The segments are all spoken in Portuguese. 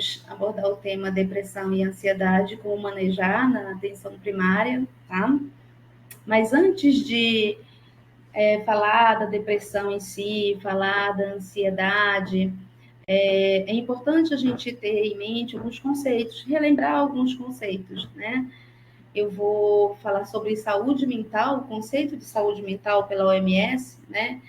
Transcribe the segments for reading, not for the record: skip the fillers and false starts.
vamos abordar o tema depressão e ansiedade, como manejar na atenção primária, tá? Mas antes de falar da depressão em si, falar da ansiedade, é importante a gente ter em mente alguns conceitos, relembrar alguns conceitos, né? Eu vou falar sobre saúde mental, o conceito de saúde mental pela OMS, né?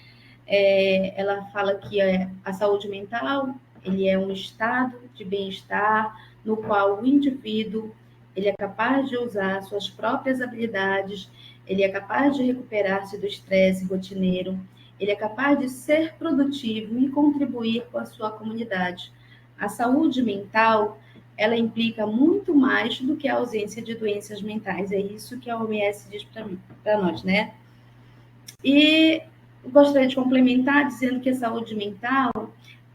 Ela fala que a saúde mental, ele é um estado de bem-estar no qual o indivíduo ele é capaz de usar suas próprias habilidades, ele é capaz de recuperar-se do estresse rotineiro, ele é capaz de ser produtivo e contribuir com a sua comunidade. A saúde mental, ela implica muito mais do que a ausência de doenças mentais. É isso que a OMS diz para nós, né? E gostaria de complementar dizendo que a saúde mental,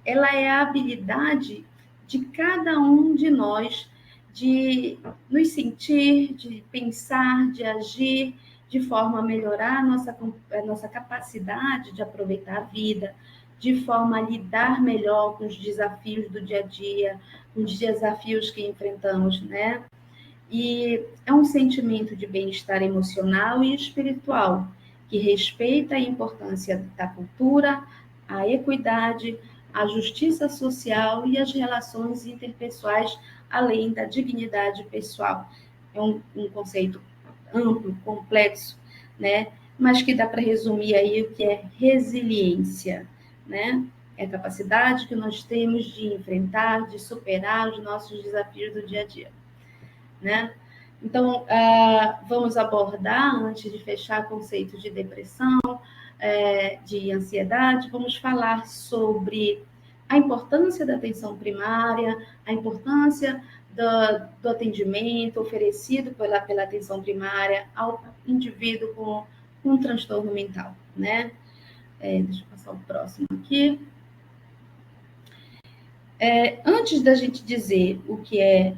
ela é a habilidade de cada um de nós de nos sentir, de pensar, de agir de forma a melhorar a nossa capacidade de aproveitar a vida, de forma a lidar melhor com os desafios do dia a dia, com os desafios que enfrentamos, né? E é um sentimento de bem-estar emocional e espiritual, que respeita a importância da cultura, a equidade, a justiça social e as relações interpessoais, além da dignidade pessoal. É um conceito amplo, complexo, né? Mas que dá para resumir aí o que é resiliência, né? É a capacidade que nós temos de enfrentar, de superar os nossos desafios do dia a dia, né? Então, vamos abordar, antes de fechar, conceitos de depressão, de ansiedade, vamos falar sobre a importância da atenção primária, a importância do atendimento oferecido pela atenção primária ao indivíduo com um transtorno mental, né? Deixa eu passar o próximo aqui. Antes da gente dizer o que é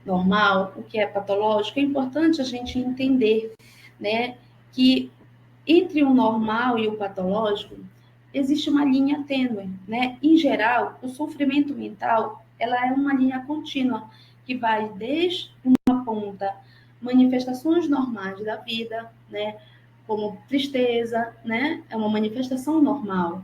normal, o que é patológico, é importante a gente entender, né, que entre o normal e o patológico existe uma linha tênue, né? Em geral, o sofrimento mental, ela é uma linha contínua que vai desde uma ponta, manifestações normais da vida, né, como tristeza, né, é uma manifestação normal,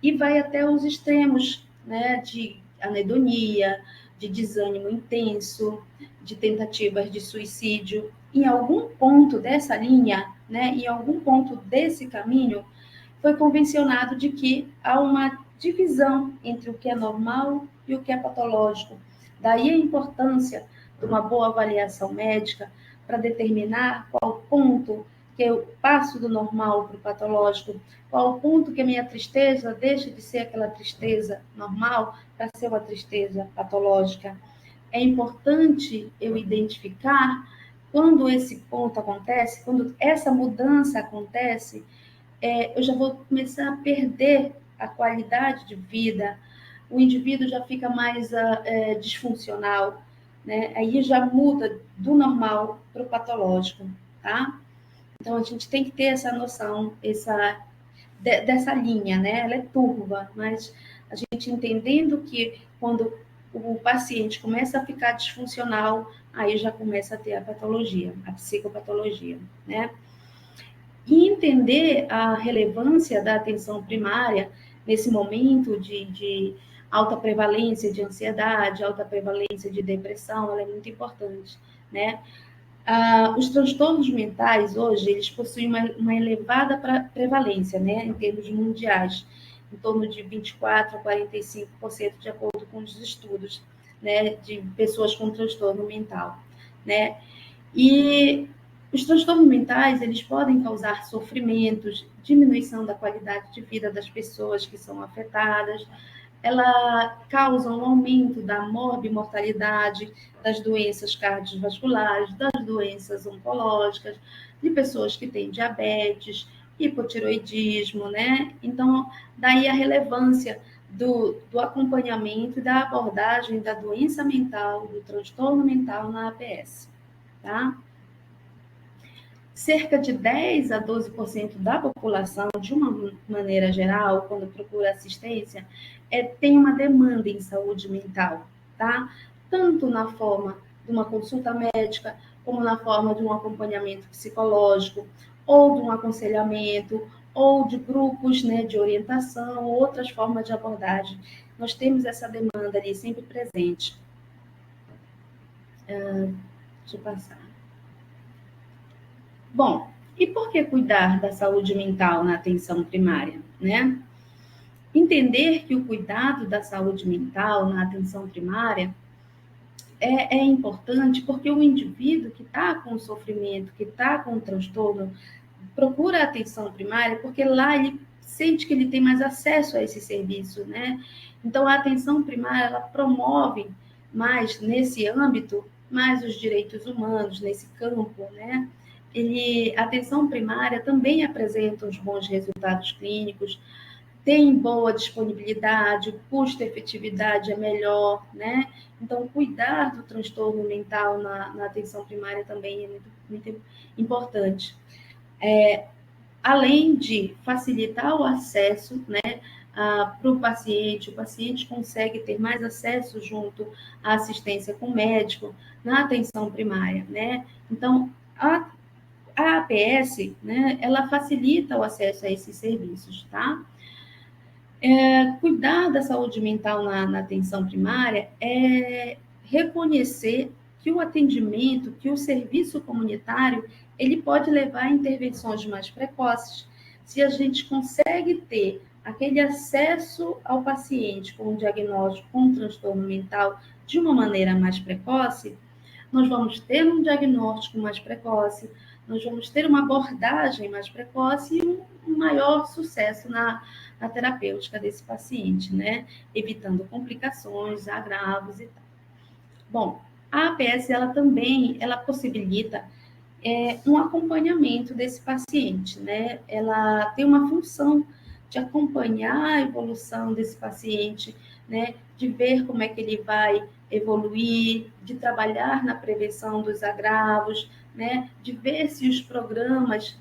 e vai até os extremos, né, de anedonia, de desânimo intenso, de tentativas de suicídio. Em algum ponto dessa linha, né, em algum ponto desse caminho, foi convencionado de que há uma divisão entre o que é normal e o que é patológico. Daí a importância de uma boa avaliação médica para determinar qual ponto que eu passo do normal para o patológico, qual o ponto que a minha tristeza deixa de ser aquela tristeza normal para ser uma tristeza patológica. É importante eu identificar quando esse ponto acontece, quando essa mudança acontece, eu já vou começar a perder a qualidade de vida, o indivíduo já fica mais disfuncional, né? Aí já muda do normal para o patológico, tá? Então, a gente tem que ter essa noção, dessa linha, né? Ela é turva, mas a gente entendendo que quando o paciente começa a ficar disfuncional, aí já começa a ter a patologia, a psicopatologia, né? E entender a relevância da atenção primária nesse momento de alta prevalência de ansiedade, alta prevalência de depressão, ela é muito importante, né? Os transtornos mentais hoje, eles possuem uma elevada prevalência, né, em termos mundiais, em torno de 24% a 45%, de acordo com os estudos, né, de pessoas com transtorno mental, né? E os transtornos mentais, eles podem causar sofrimentos, diminuição da qualidade de vida das pessoas que são afetadas, ela causa um aumento da morbimortalidade, das doenças cardiovasculares, das doenças oncológicas, de pessoas que têm diabetes, hipotiroidismo, né? Então, daí a relevância do acompanhamento e da abordagem da doença mental, do transtorno mental na APS, tá? Cerca de 10 a 12% da população, de uma maneira geral, quando procura assistência, tem uma demanda em saúde mental, tá? tanto na forma de uma consulta médica, como na forma de um acompanhamento psicológico, ou de um aconselhamento, ou de grupos, né, de orientação, outras formas de abordagem. Nós temos essa demanda ali sempre presente. Deixa eu passar. Bom, e por que cuidar da saúde mental na atenção primária, né? Entender que o cuidado da saúde mental na atenção primária é importante porque o indivíduo que está com sofrimento, que está com transtorno, procura a atenção primária porque lá ele sente que ele tem mais acesso a esse serviço, né? Então, a atenção primária, ela promove mais nesse âmbito, mais os direitos humanos, nesse campo, né? A atenção primária também apresenta os bons resultados clínicos, tem boa disponibilidade, o custo-efetividade é melhor, né? Então, cuidar do transtorno mental na atenção primária também é muito importante. Além de facilitar o acesso, né, para o paciente consegue ter mais acesso junto à assistência com o médico na atenção primária, né? Então, a APS, né, ela facilita o acesso a esses serviços, tá? Cuidar da saúde mental na atenção primária é reconhecer que o atendimento, que o serviço comunitário, ele pode levar a intervenções mais precoces. Se a gente consegue ter aquele acesso ao paciente com um diagnóstico com um transtorno mental de uma maneira mais precoce, nós vamos ter um diagnóstico mais precoce, nós vamos ter uma abordagem mais precoce e um maior sucesso na terapêutica desse paciente, né? Evitando complicações, agravos e tal. Bom, a APS, ela possibilita um acompanhamento desse paciente, né? Ela tem uma função de acompanhar a evolução desse paciente, né? De ver como é que ele vai evoluir, de trabalhar na prevenção dos agravos, né? De ver se os programas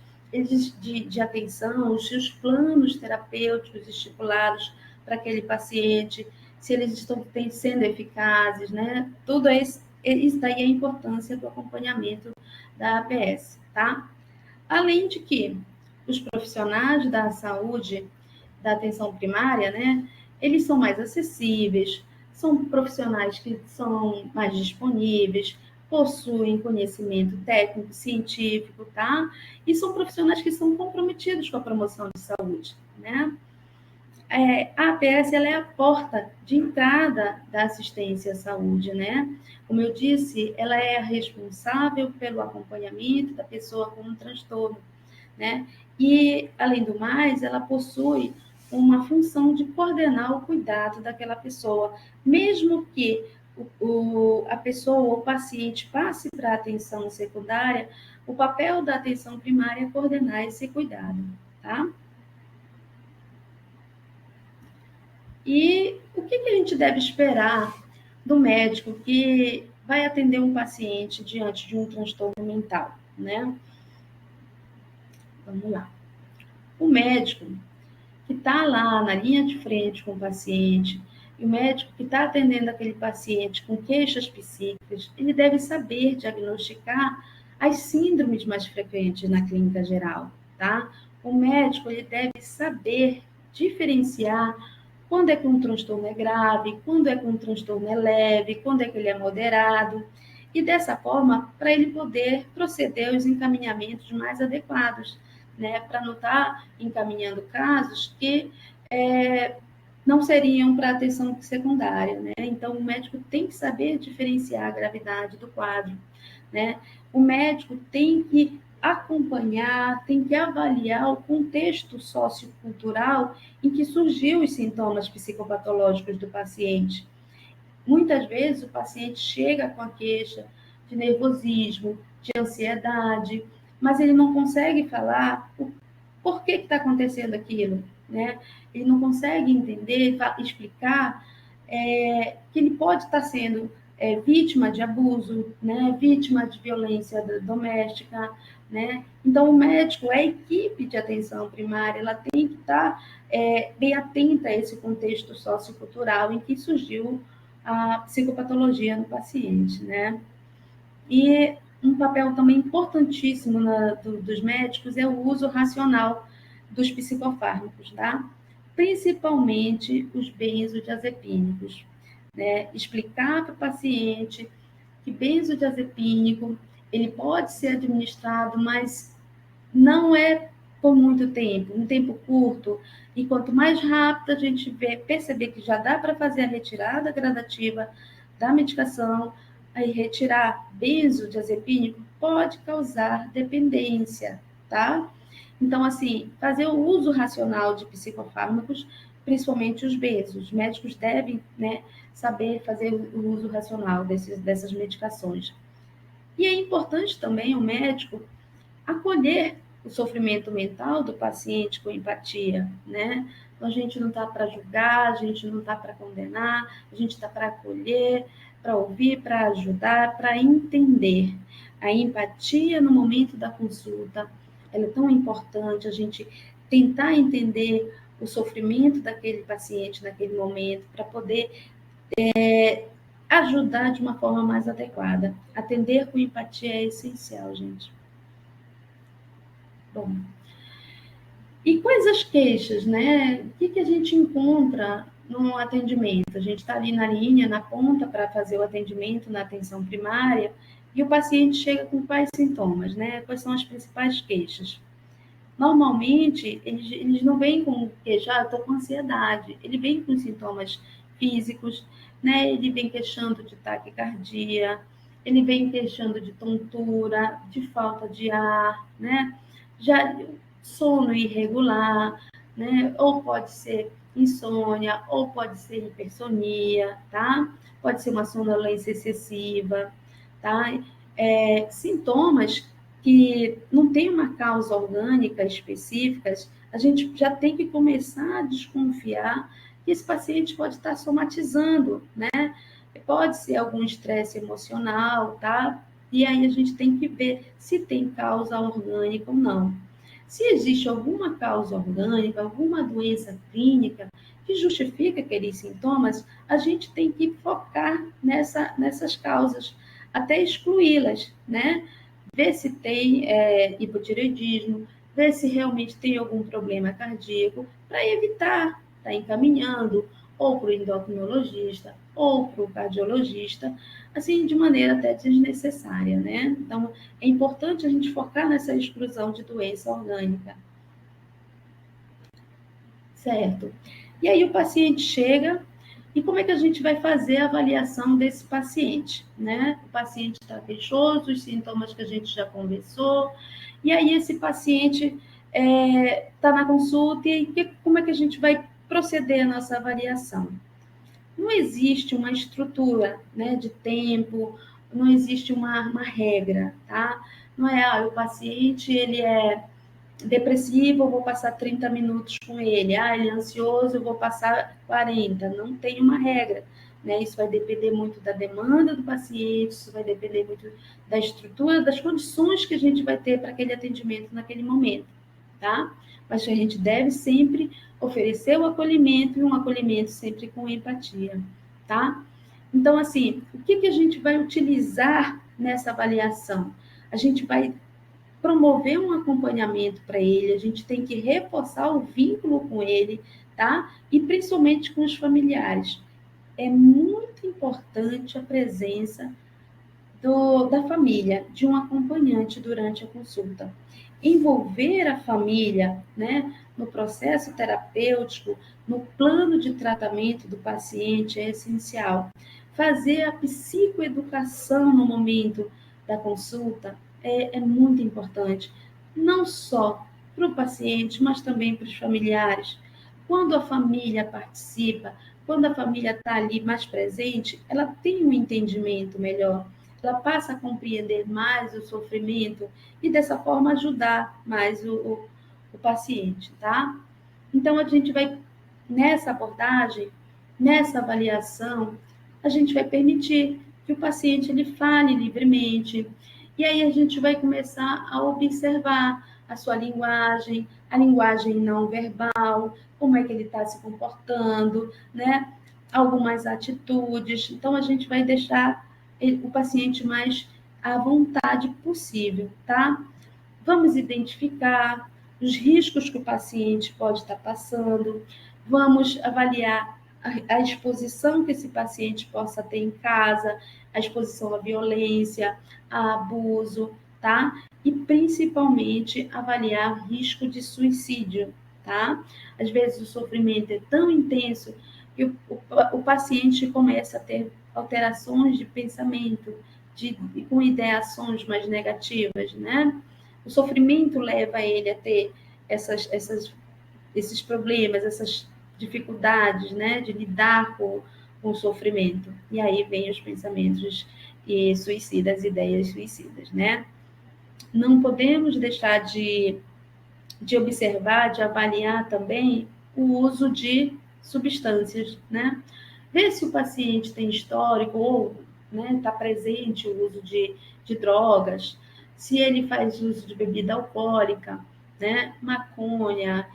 de atenção, se os planos terapêuticos estipulados para aquele paciente, se eles estão sendo eficazes, né? Tudo isso daí é a importância do acompanhamento da APS, tá? Além de que os profissionais da saúde, da atenção primária, né, eles são mais acessíveis, são profissionais que são mais disponíveis, possuem conhecimento técnico, científico, tá? E são profissionais que são comprometidos com a promoção de saúde, né? A APS ela é a porta de entrada da assistência à saúde, né? Como eu disse, ela é a responsável pelo acompanhamento da pessoa com um transtorno, né? E, além do mais, ela possui uma função de coordenar o cuidado daquela pessoa, mesmo que a pessoa, o paciente, passe para a atenção secundária, o papel da atenção primária é coordenar esse cuidado, tá? E o que a gente deve esperar do médico que vai atender um paciente diante de um transtorno mental, né? Vamos lá. O médico que está lá na linha de frente com o paciente, e o médico que está atendendo aquele paciente com queixas psíquicas, ele deve saber diagnosticar as síndromes mais frequentes na clínica geral, tá? O médico, ele deve saber diferenciar quando é que um transtorno é grave, quando é que um transtorno é leve, quando é que ele é moderado, e dessa forma, para ele poder proceder aos encaminhamentos mais adequados, né, para não estar encaminhando casos que não seriam para atenção secundária, né? Então, o médico tem que saber diferenciar a gravidade do quadro, né? O médico tem que acompanhar, tem que avaliar o contexto sociocultural em que surgiu os sintomas psicopatológicos do paciente. Muitas vezes o paciente chega com a queixa de nervosismo, de ansiedade, mas ele não consegue falar o por que está acontecendo aquilo, né? Ele não consegue entender, explicar que ele pode estar sendo vítima de abuso, né? Vítima de violência doméstica, né? Então, o médico, a equipe de atenção primária, ela tem que estar bem atenta a esse contexto sociocultural em que surgiu a psicopatologia no paciente, né? E um papel também importantíssimo dos médicos é o uso racional dos psicofármacos, tá? Principalmente os benzodiazepínicos, né? Explicar para o paciente que benzodiazepínico ele pode ser administrado, mas não é por muito tempo, um tempo curto. E quanto mais rápido a gente perceber que já dá para fazer a retirada gradativa da medicação, aí retirar benzodiazepínico pode causar dependência, tá? Então, assim, fazer o uso racional de psicofármacos, principalmente os benzos. Os médicos devem, né, saber fazer o uso racional dessas medicações. E é importante também o médico acolher o sofrimento mental do paciente com empatia, né? Então, a gente não está para julgar, a gente não está para condenar, a gente está para acolher, para ouvir, para ajudar, para entender. A empatia no momento da consulta, ela é tão importante, a gente tentar entender o sofrimento daquele paciente naquele momento, para poder ajudar de uma forma mais adequada. Atender com empatia é essencial, gente. Bom, e quais as queixas, né? O que a gente encontra no atendimento? A gente está ali na linha, na ponta, para fazer o atendimento na atenção primária, e o paciente chega com quais sintomas, né? Quais são as principais queixas? Normalmente, eles não vêm com queixa, estou com ansiedade. Ele vem com sintomas físicos, né? Ele vem queixando de taquicardia, ele vem queixando de tontura, de falta de ar, né? Já sono irregular, né? Ou pode ser insônia, ou pode ser hipersonia, tá? Pode ser uma sonolência excessiva, tá? Sintomas que não tem uma causa orgânica específica, a gente já tem que começar a desconfiar que esse paciente pode estar somatizando, né? Pode ser algum estresse emocional, tá? E aí a gente tem que ver se tem causa orgânica ou não. Se existe alguma causa orgânica, alguma doença clínica que justifica aqueles sintomas, a gente tem que focar nessas causas, até excluí-las, né? Ver se tem hipotireoidismo, ver se realmente tem algum problema cardíaco, para evitar estar encaminhando ou para o endocrinologista ou para o cardiologista, assim, de maneira até desnecessária, né? Então, é importante a gente focar nessa exclusão de doença orgânica, certo? E aí o paciente chega, e como é que a gente vai fazer a avaliação desse paciente, né? O paciente está queixoso, os sintomas que a gente já conversou, e aí esse paciente está na consulta, e como é que a gente vai proceder a nossa avaliação? Não existe uma estrutura, né, de tempo, não existe uma regra, tá? Não é, o paciente, ele é depressivo, eu vou passar 30 minutos com ele. Ele é ansioso, eu vou passar 40. Não tem uma regra, né? Isso vai depender muito da demanda do paciente, isso vai depender muito da estrutura, das condições que a gente vai ter para aquele atendimento naquele momento, tá? Mas a gente deve sempre oferecer o acolhimento, e um acolhimento sempre com empatia, tá? Então, assim, o que a gente vai utilizar nessa avaliação? A gente vai promover um acompanhamento para ele, a gente tem que reforçar o vínculo com ele, tá? E principalmente com os familiares. É muito importante a presença da família, de um acompanhante durante a consulta. Envolver a família, né, no processo terapêutico, no plano de tratamento do paciente é essencial. Fazer a psicoeducação no momento da consulta é muito importante, não só para o paciente, mas também para os familiares. Quando a família participa, quando a família está ali mais presente, ela tem um entendimento melhor, ela passa a compreender mais o sofrimento e, dessa forma, ajudar mais o paciente, tá? Então, a gente vai, nessa abordagem, nessa avaliação, a gente vai permitir que o paciente ele fale livremente, e aí a gente vai começar a observar a sua linguagem, a linguagem não verbal, como é que ele está se comportando, né? algumas atitudes. Então, a gente vai deixar o paciente mais à vontade possível, tá? Vamos identificar os riscos que o paciente pode estar passando, vamos avaliar a exposição que esse paciente possa ter em casa, a exposição à violência, a abuso, tá? E principalmente avaliar risco de suicídio, tá? Às vezes o sofrimento é tão intenso que o paciente começa a ter alterações de pensamento, com ideações mais negativas, né? O sofrimento leva ele a ter esses problemas, essas dificuldades, né, de lidar com o sofrimento. E aí vem os pensamentos suicidas, ideias suicidas, né? Não podemos deixar de observar, de avaliar também o uso de substâncias, né? Ver se o paciente tem histórico ou está presente o uso de drogas, se ele faz uso de bebida alcoólica, né? Maconha,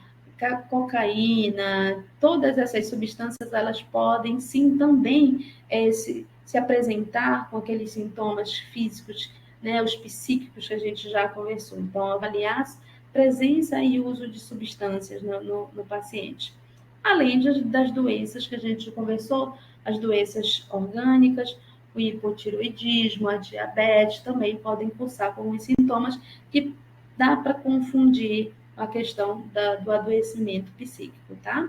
cocaína, todas essas substâncias, elas podem sim também se apresentar com aqueles sintomas físicos, né? Os psíquicos que a gente já conversou. Então, avaliar presença e uso de substâncias no paciente. Além das doenças que a gente conversou, as doenças orgânicas, o hipotiroidismo, a diabetes, também podem cursar com os sintomas que dá para confundir a questão do adoecimento psíquico, tá?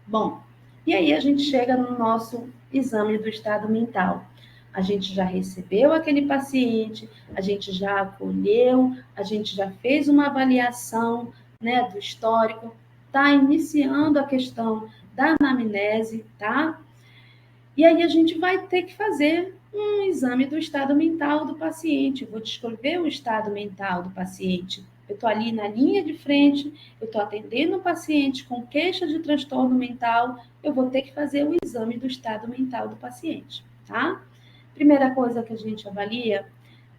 Bom, e aí a gente chega no nosso exame do estado mental. A gente já recebeu aquele paciente, a gente já acolheu, a gente já fez uma avaliação, né, do histórico, está iniciando a questão da anamnese, tá? E aí a gente vai ter que fazer um exame do estado mental do paciente. Vou descrever o estado mental do paciente. Eu estou ali na linha de frente, eu estou atendendo um paciente com queixa de transtorno mental, eu vou ter que fazer o exame do estado mental do paciente, tá? Primeira coisa que a gente avalia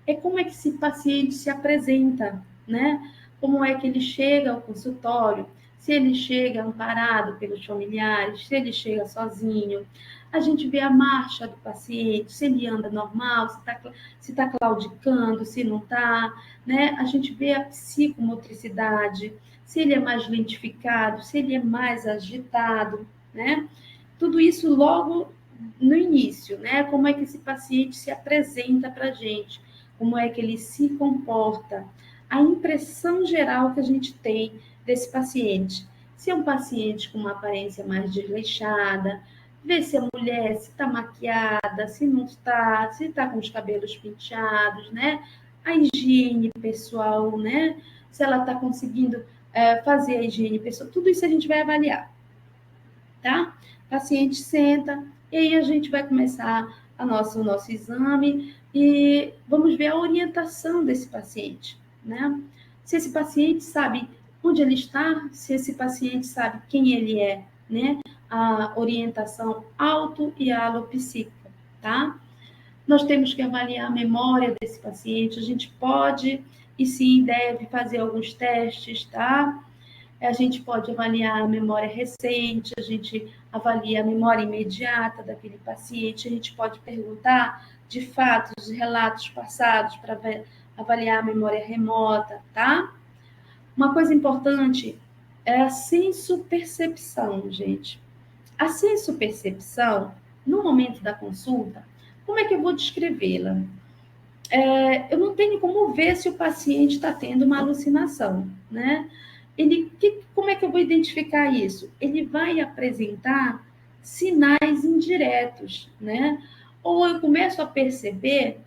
é como é que esse paciente se apresenta, né? Como é que ele chega ao consultório, se ele chega amparado pelos familiares, se ele chega sozinho. A gente vê a marcha do paciente, se ele anda normal, se tá claudicando, se não está, né? A gente vê a psicomotricidade, se ele é mais lentificado, se ele é mais agitado, né? Tudo isso logo no início, né? Como é que esse paciente se apresenta para a gente, como é que ele se comporta, a impressão geral que a gente tem desse paciente. Se é um paciente com uma aparência mais desleixada, ver se a mulher se está maquiada, se não está, se está com os cabelos penteados, né? A higiene pessoal, né? Se ela está conseguindo fazer a higiene pessoal, tudo isso a gente vai avaliar, tá? O paciente senta e aí a gente vai começar o nosso exame e vamos ver a orientação desse paciente, né? Se esse paciente sabe onde ele está, se esse paciente sabe quem ele é, né? A orientação auto e alopsíquica, tá? Nós temos que avaliar a memória desse paciente, a gente pode e sim deve fazer alguns testes, tá? A gente pode avaliar a memória recente, a gente avalia a memória imediata daquele paciente, a gente pode perguntar de fatos, de relatos passados para avaliar a memória remota, tá? Uma coisa importante é a sensopercepção, gente. A sensopercepção, no momento da consulta, como é que eu vou descrevê-la? Eu não tenho como ver se o paciente está tendo uma alucinação, né? Como é que eu vou identificar isso? Ele vai apresentar sinais indiretos, né? Ou eu começo a perceber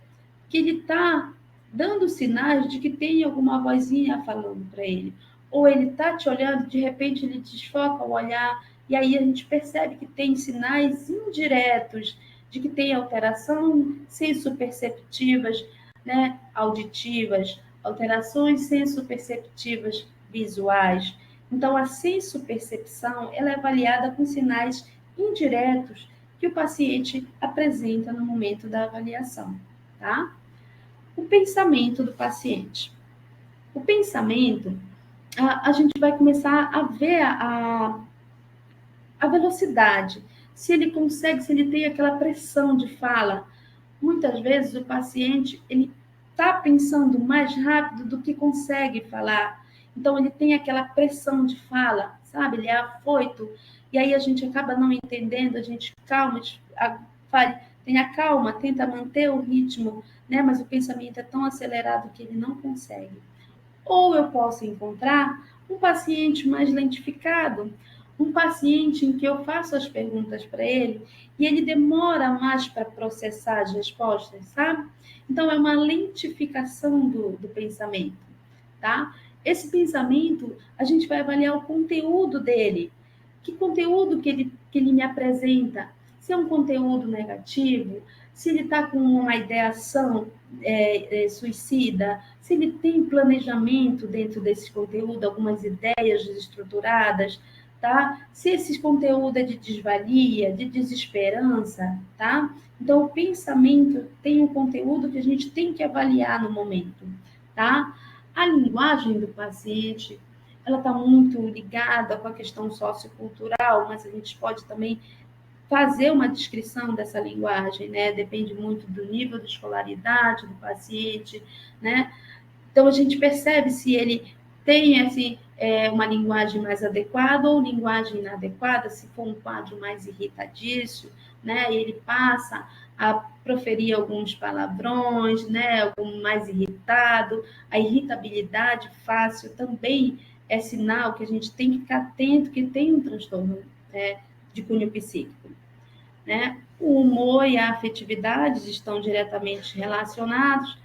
que ele está dando sinais de que tem alguma vozinha falando para ele. Ou ele está te olhando, de repente ele desfoca o olhar, e aí a gente percebe que tem sinais indiretos de que tem alteração sensoperceptivas, né, auditivas, alterações sensoperceptivas visuais. Então, a sensopercepção ela é avaliada com sinais indiretos que o paciente apresenta no momento da avaliação, tá? O pensamento do paciente. O pensamento, a gente vai começar a ver a velocidade, se ele consegue, se ele tem aquela pressão de fala. Muitas vezes o paciente ele está pensando mais rápido do que consegue falar. Então ele tem aquela pressão de fala, sabe? Ele é afoito. E aí a gente acaba não entendendo, a gente calma, tenha calma, tenta manter o ritmo, né? Mas o pensamento é tão acelerado que ele não consegue. Ou eu posso encontrar um paciente mais lentificado, um paciente em que eu faço as perguntas para ele e ele demora mais para processar as respostas, sabe? Então, é uma lentificação do pensamento, tá? Esse pensamento, a gente vai avaliar o conteúdo dele. Que conteúdo que ele me apresenta? Se é um conteúdo negativo, se ele está com uma ideação suicida, se ele tem planejamento dentro desse conteúdo, algumas ideias desestruturadas, tá? Se esse conteúdo é de desvalia, de desesperança, tá? Então, o pensamento tem um conteúdo que a gente tem que avaliar no momento, tá? A linguagem do paciente, ela está muito ligada com a questão sociocultural, mas a gente pode também fazer uma descrição dessa linguagem, né? Depende muito do nível de escolaridade do paciente, né? Então, a gente percebe se ele tem assim, uma linguagem mais adequada ou linguagem inadequada, se for um quadro mais irritadiço, né? E ele passa a proferir alguns palavrões, né? Algum mais irritado. A irritabilidade fácil também é sinal que a gente tem que ficar atento que tem um transtorno de cunho psíquico, né? O humor e a afetividade estão diretamente relacionados.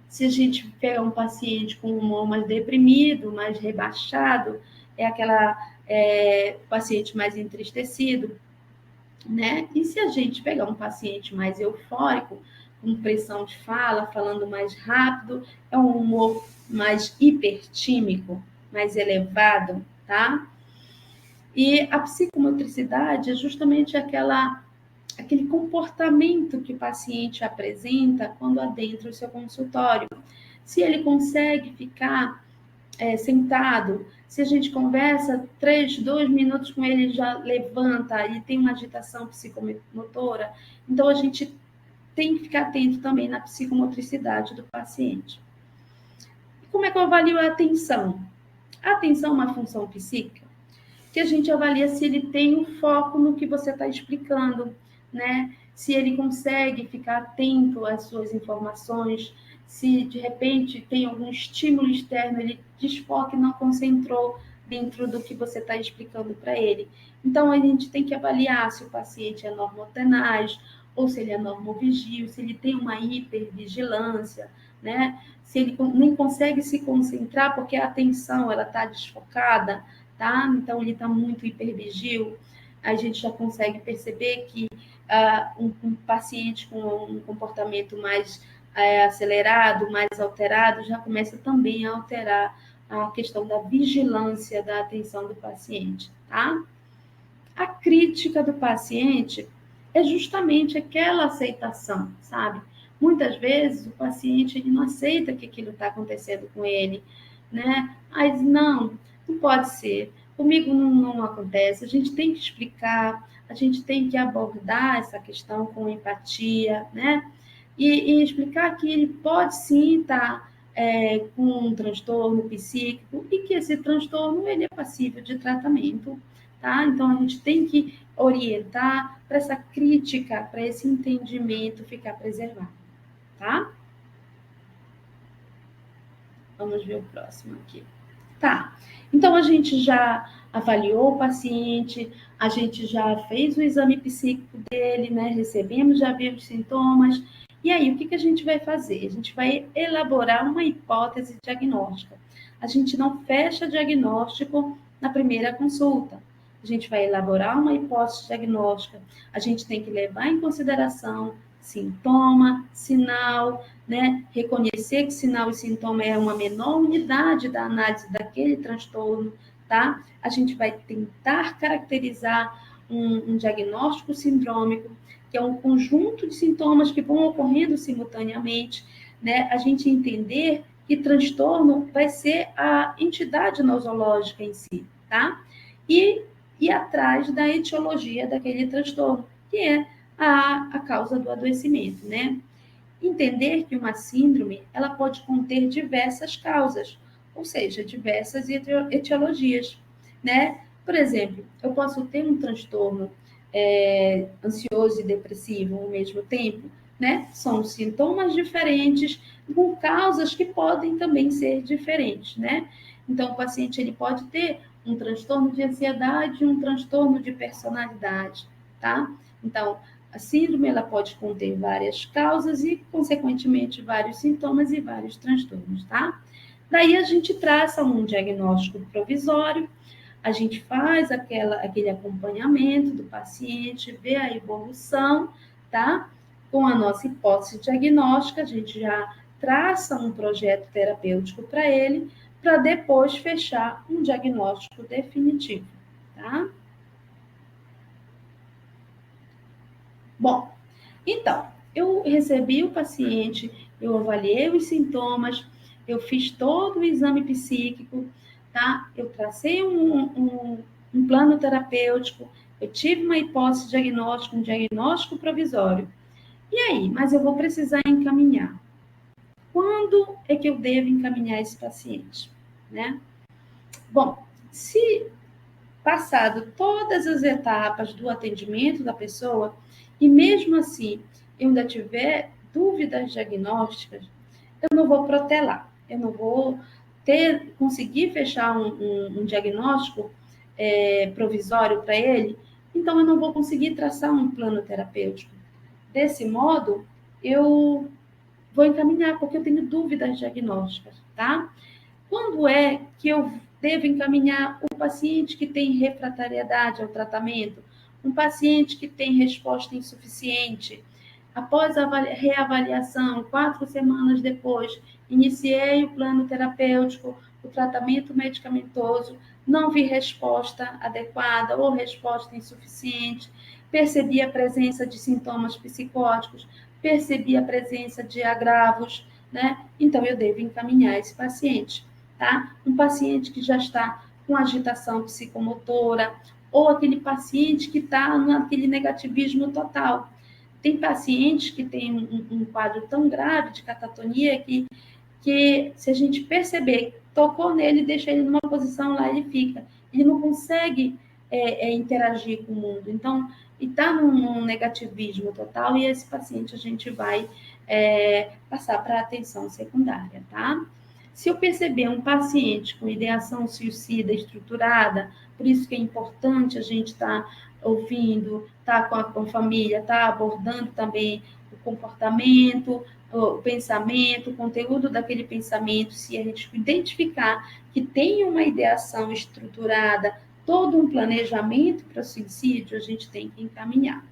Se a gente pega um paciente com um humor mais deprimido, mais rebaixado, é aquela paciente mais entristecido, né? E se a gente pegar um paciente mais eufórico, com pressão de fala, falando mais rápido, é um humor mais hipertímico, mais elevado, tá? E a psicomotricidade é justamente aquele comportamento que o paciente apresenta quando adentra o seu consultório. Se ele consegue ficar sentado, se a gente conversa 2 minutos com ele, ele já levanta, ele tem uma agitação psicomotora. Então, a gente tem que ficar atento também na psicomotricidade do paciente. E como é que eu avalio a atenção? A atenção é uma função psíquica que a gente avalia se ele tem um foco no que você está explicando, né? Se ele consegue ficar atento às suas informações, se de repente tem algum estímulo externo, ele desfoca e não concentrou dentro do que você está explicando para ele. Então, a gente tem que avaliar se o paciente é normotenaz, ou se ele é normovigio, se ele tem uma hipervigilância, né? Se ele nem consegue se concentrar porque a atenção ela está desfocada, tá? Então, ele está muito hipervigil. A gente já consegue perceber que um paciente com um comportamento mais acelerado, mais alterado, já começa também a alterar a questão da vigilância da atenção do paciente, tá? A crítica do paciente é justamente aquela aceitação, sabe? Muitas vezes o paciente ele não aceita que aquilo está acontecendo com ele, né? Mas não pode ser. Comigo não acontece. A gente tem que explicar, a gente tem que abordar essa questão com empatia, né? E explicar que ele pode sim estar com um transtorno psíquico e que esse transtorno ele é passível de tratamento, tá? Então a gente tem que orientar para essa crítica, para esse entendimento ficar preservado, tá? Vamos ver o próximo aqui. Tá, então a gente já avaliou o paciente, a gente já fez o exame psíquico dele, né? Recebemos, já vimos sintomas. E aí, o que a gente vai fazer? A gente vai elaborar uma hipótese diagnóstica. A gente não fecha diagnóstico na primeira consulta. A gente vai elaborar uma hipótese diagnóstica. A gente tem que levar em consideração sintoma, sinal, né? Reconhecer que sinal e sintoma é uma menor unidade da análise daquele transtorno, tá? A gente vai tentar caracterizar um diagnóstico sindrômico, que é um conjunto de sintomas que vão ocorrendo simultaneamente, né? A gente entender que transtorno vai ser a entidade nosológica em si, tá? E ir atrás da etiologia daquele transtorno, que é a causa do adoecimento, né? Entender que uma síndrome, ela pode conter diversas causas, ou seja, diversas etiologias, né? Por exemplo, eu posso ter um transtorno ansioso e depressivo ao mesmo tempo, né? São sintomas diferentes, com causas que podem também ser diferentes, né? Então, o paciente ele pode ter um transtorno de ansiedade e um transtorno de personalidade, tá? Então, a síndrome ela pode conter várias causas e, consequentemente, vários sintomas e vários transtornos, tá? Daí a gente traça um diagnóstico provisório, a gente faz aquele acompanhamento do paciente, vê a evolução, tá? Com a nossa hipótese diagnóstica, a gente já traça um projeto terapêutico para ele, para depois fechar um diagnóstico definitivo, tá? Bom, então, eu recebi o paciente, eu avaliei os sintomas, eu fiz todo o exame psíquico, tá? Eu tracei um plano terapêutico, eu tive uma hipótese diagnóstica, um diagnóstico provisório. E aí? Mas eu vou precisar encaminhar. Quando é que eu devo encaminhar esse paciente, né? Bom, se passado todas as etapas do atendimento da pessoa, e mesmo assim eu ainda tiver dúvidas diagnósticas, eu não vou protelar, eu não vou conseguir fechar um diagnóstico provisório para ele, então eu não vou conseguir traçar um plano terapêutico. Desse modo, eu vou encaminhar, porque eu tenho dúvidas diagnósticas, tá? Quando é que eu devo encaminhar o paciente que tem refratariedade ao tratamento, um paciente que tem resposta insuficiente? Após a reavaliação, 4 semanas depois, iniciei o plano terapêutico, o tratamento medicamentoso, não vi resposta adequada ou resposta insuficiente, percebi a presença de sintomas psicóticos, percebi a presença de agravos, né? Então, eu devo encaminhar esse paciente, tá? Um paciente que já está com agitação psicomotora, ou aquele paciente que está naquele negativismo total. Tem pacientes que têm um quadro tão grave de catatonia que se a gente perceber, tocou nele, deixa ele numa posição lá, ele fica. Ele não consegue interagir com o mundo. Então, está num negativismo total e esse paciente a gente vai passar para atenção secundária, tá? Se eu perceber um paciente com ideação suicida estruturada, por isso que é importante a gente estar ouvindo, estar com a família, estar abordando também o comportamento, o pensamento, o conteúdo daquele pensamento, se a gente identificar que tem uma ideação estruturada, todo um planejamento para o suicídio, a gente tem que encaminhar.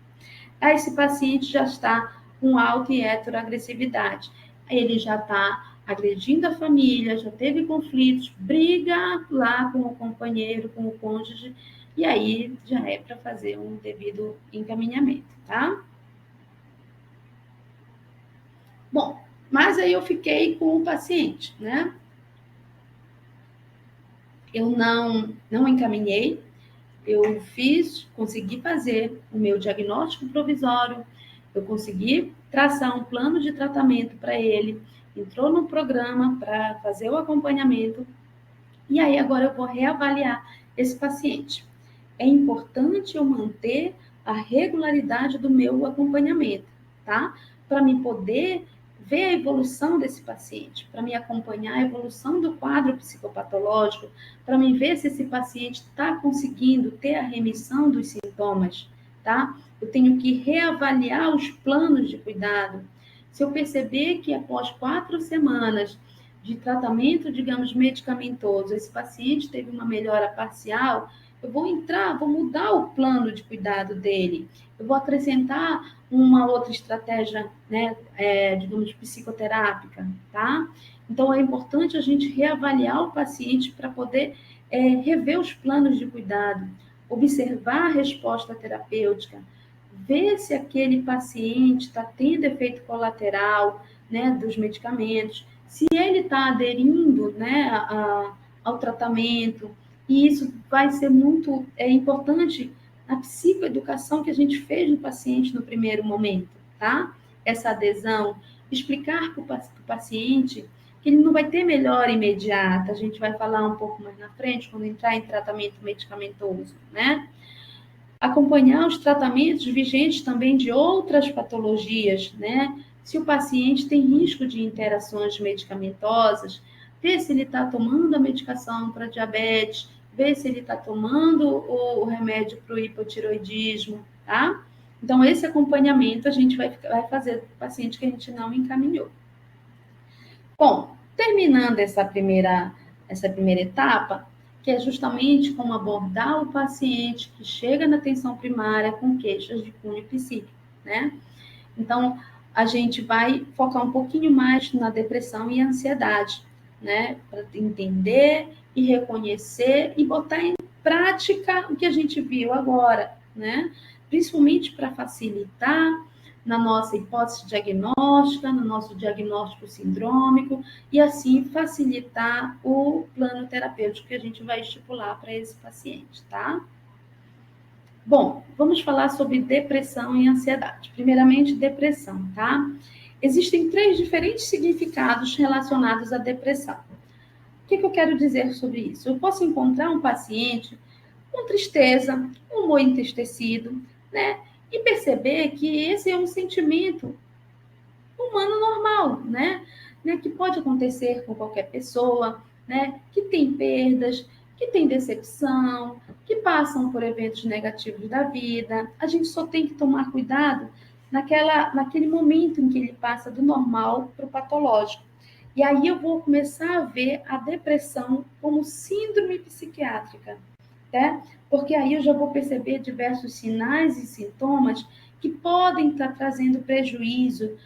Aí esse paciente já está com auto e heteroagressividade. Ele já está agredindo a família, já teve conflitos, briga lá com o companheiro, com o cônjuge, e aí já é para fazer um devido encaminhamento, tá? Bom, mas aí eu fiquei com o paciente, né? Eu não encaminhei, eu consegui fazer o meu diagnóstico provisório, eu consegui traçar um plano de tratamento para ele, entrou no programa para fazer o acompanhamento, e aí agora eu vou reavaliar esse paciente. É importante eu manter a regularidade do meu acompanhamento, tá? Para me poder ver a evolução desse paciente, para me acompanhar a evolução do quadro psicopatológico, para me ver se esse paciente está conseguindo ter a remissão dos sintomas, tá? Eu tenho que reavaliar os planos de cuidado. Se eu perceber que após 4 semanas de tratamento, digamos, medicamentoso, esse paciente teve uma melhora parcial, eu vou mudar o plano de cuidado dele, eu vou acrescentar uma outra estratégia, né, digamos, psicoterápica, tá? Então, é importante a gente reavaliar o paciente para poder rever os planos de cuidado, observar a resposta terapêutica, ver se aquele paciente está tendo efeito colateral, né, dos medicamentos, se ele está aderindo, né, ao tratamento, E isso vai ser muito importante na psicoeducação que a gente fez no paciente no primeiro momento, tá? Essa adesão, explicar para o paciente que ele não vai ter melhora imediata, a gente vai falar um pouco mais na frente, quando entrar em tratamento medicamentoso, né? Acompanhar os tratamentos vigentes também de outras patologias, né? Se o paciente tem risco de interações medicamentosas, ver se ele está tomando a medicação para diabetes, ver se ele está tomando o remédio para o hipotiroidismo, tá? Então, esse acompanhamento a gente vai fazer para o paciente que a gente não encaminhou. Bom, terminando essa primeira etapa, que é justamente como abordar o paciente que chega na atenção primária com queixas de cunho psíquico, né? Então, a gente vai focar um pouquinho mais na depressão e ansiedade, né? Para entender e reconhecer e botar em prática o que a gente viu agora, né? Principalmente para facilitar na nossa hipótese diagnóstica, no nosso diagnóstico sindrômico, e assim facilitar o plano terapêutico que a gente vai estipular para esse paciente, tá? Bom, vamos falar sobre depressão e ansiedade. Primeiramente, depressão, tá? Existem 3 diferentes significados relacionados à depressão. O que eu quero dizer sobre isso? Eu posso encontrar um paciente com tristeza, humor entristecido, né? E perceber que esse é um sentimento humano normal, né? Que pode acontecer com qualquer pessoa, né? Que tem perdas, que tem decepção, que passam por eventos negativos da vida. A gente só tem que tomar cuidado naquele momento em que ele passa do normal para o patológico. E aí eu vou começar a ver a depressão como síndrome psiquiátrica, né? Porque aí eu já vou perceber diversos sinais e sintomas que podem estar trazendo prejuízo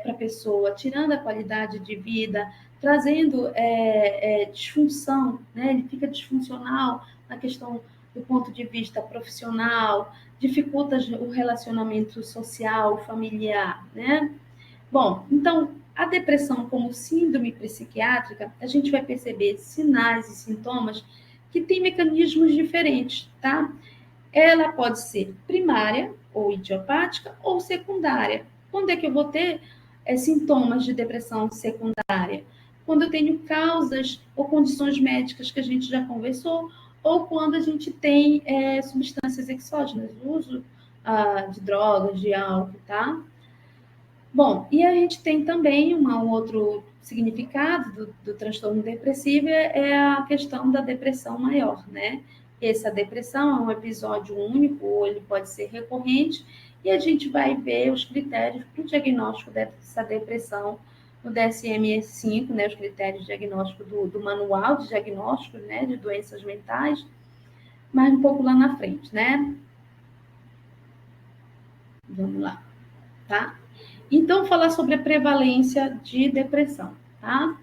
para a pessoa, tirando a qualidade de vida, trazendo disfunção, né? Ele fica disfuncional na questão do ponto de vista profissional, dificulta o relacionamento social, familiar, né? Bom, então, a depressão como síndrome psiquiátrica, a gente vai perceber sinais e sintomas que têm mecanismos diferentes, tá? Ela pode ser primária, ou idiopática, ou secundária. Quando é que eu vou ter sintomas de depressão secundária? Quando eu tenho causas ou condições médicas que a gente já conversou, ou quando a gente tem substâncias exógenas, uso de drogas, de álcool, tá? Bom, e a gente tem também um outro significado do transtorno depressivo, é a questão da depressão maior, né? Essa depressão é um episódio único, ou ele pode ser recorrente, e a gente vai ver os critérios para o diagnóstico dessa depressão no DSM-5, né? Os critérios de diagnóstico do Manual de Diagnóstico, né? De Doenças Mentais, mas um pouco lá na frente, né? Vamos lá, tá? Então, falar sobre a prevalência de depressão, tá?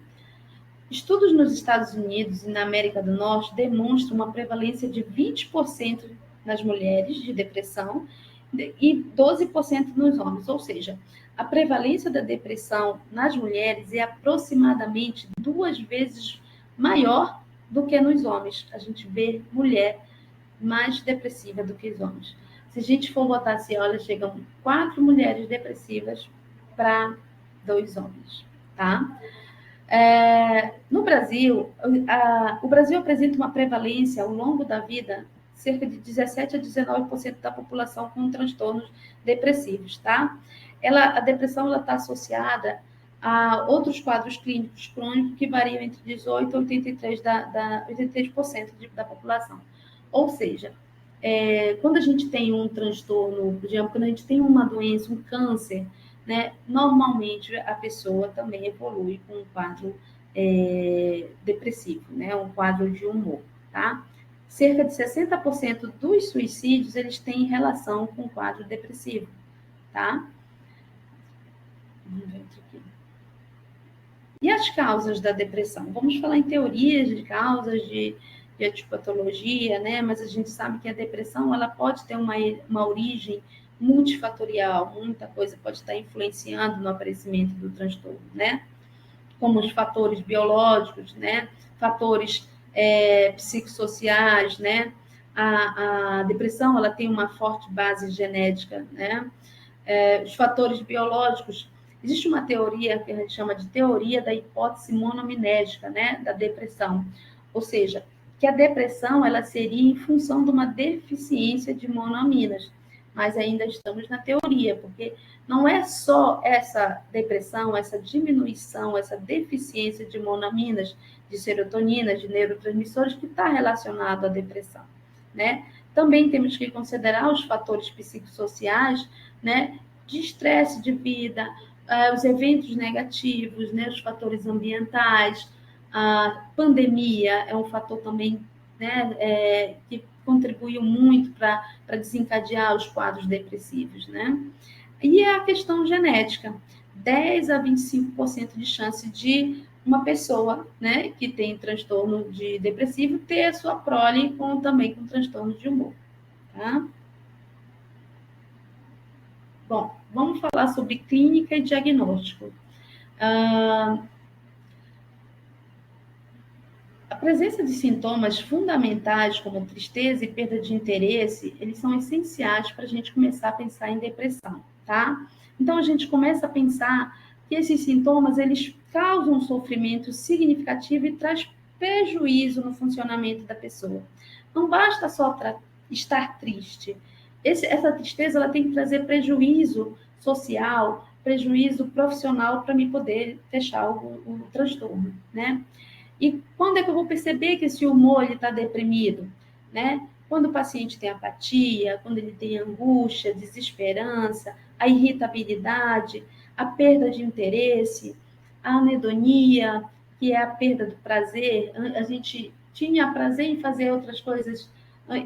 Estudos nos Estados Unidos e na América do Norte demonstram uma prevalência de 20% nas mulheres de depressão e 12% nos homens, ou seja, a prevalência da depressão nas mulheres é aproximadamente 2 vezes maior do que nos homens. A gente vê mulher mais depressiva do que os homens. Se a gente for botar assim, olha, chegam 4 mulheres depressivas para 2 homens, tá? No Brasil, o Brasil apresenta uma prevalência ao longo da vida, cerca de 17 a 19% da população com transtornos depressivos, tá? A depressão está associada a outros quadros clínicos crônicos que variam entre 18 a 83% da população. Ou seja, quando a gente tem um transtorno, por exemplo, quando a gente tem uma doença, um câncer, né, normalmente a pessoa também evolui com um quadro depressivo, né, um quadro de humor, tá? Cerca de 60% dos suicídios, eles têm relação com o quadro depressivo, tá? Vamos ver aqui. E as causas da depressão? Vamos falar em teorias de causas de etipatologia, né? Mas a gente sabe que a depressão ela pode ter uma origem multifatorial, muita coisa pode estar influenciando no aparecimento do transtorno, né? Como os fatores biológicos, né? Fatores psicossociais, né? A depressão, ela tem uma forte base genética, né? Os fatores biológicos. Existe uma teoria que a gente chama de teoria da hipótese monominética, né? Da depressão. Ou seja, que a depressão, ela seria em função de uma deficiência de monoaminas. Mas ainda estamos na teoria, porque não é só essa depressão, essa diminuição, essa deficiência de monoaminas, de serotonina, de neurotransmissores, que está relacionado à depressão, né? Também temos que considerar os fatores psicossociais, né? De estresse de vida, os eventos negativos, né? Os fatores ambientais, a pandemia é um fator também, né? Que contribuiu muito para desencadear os quadros depressivos, né? E a questão genética, 10 a 25% de chance de uma pessoa, né, que tem transtorno de depressivo ter a sua prole também com transtorno de humor, tá? Bom, vamos falar sobre clínica e diagnóstico. A presença de sintomas fundamentais como tristeza e perda de interesse, eles são essenciais para a gente começar a pensar em depressão, tá? Então a gente começa a pensar que esses sintomas eles causam um sofrimento significativo e traz prejuízo no funcionamento da pessoa. Não basta só estar triste. Essa tristeza ela tem que trazer prejuízo social, prejuízo profissional para me poder fechar o transtorno, né? E quando é que eu vou perceber que esse humor está deprimido? Né? Quando o paciente tem apatia, quando ele tem angústia, desesperança, a irritabilidade, a perda de interesse, a anedonia, que é a perda do prazer. A gente tinha prazer em fazer outras coisas,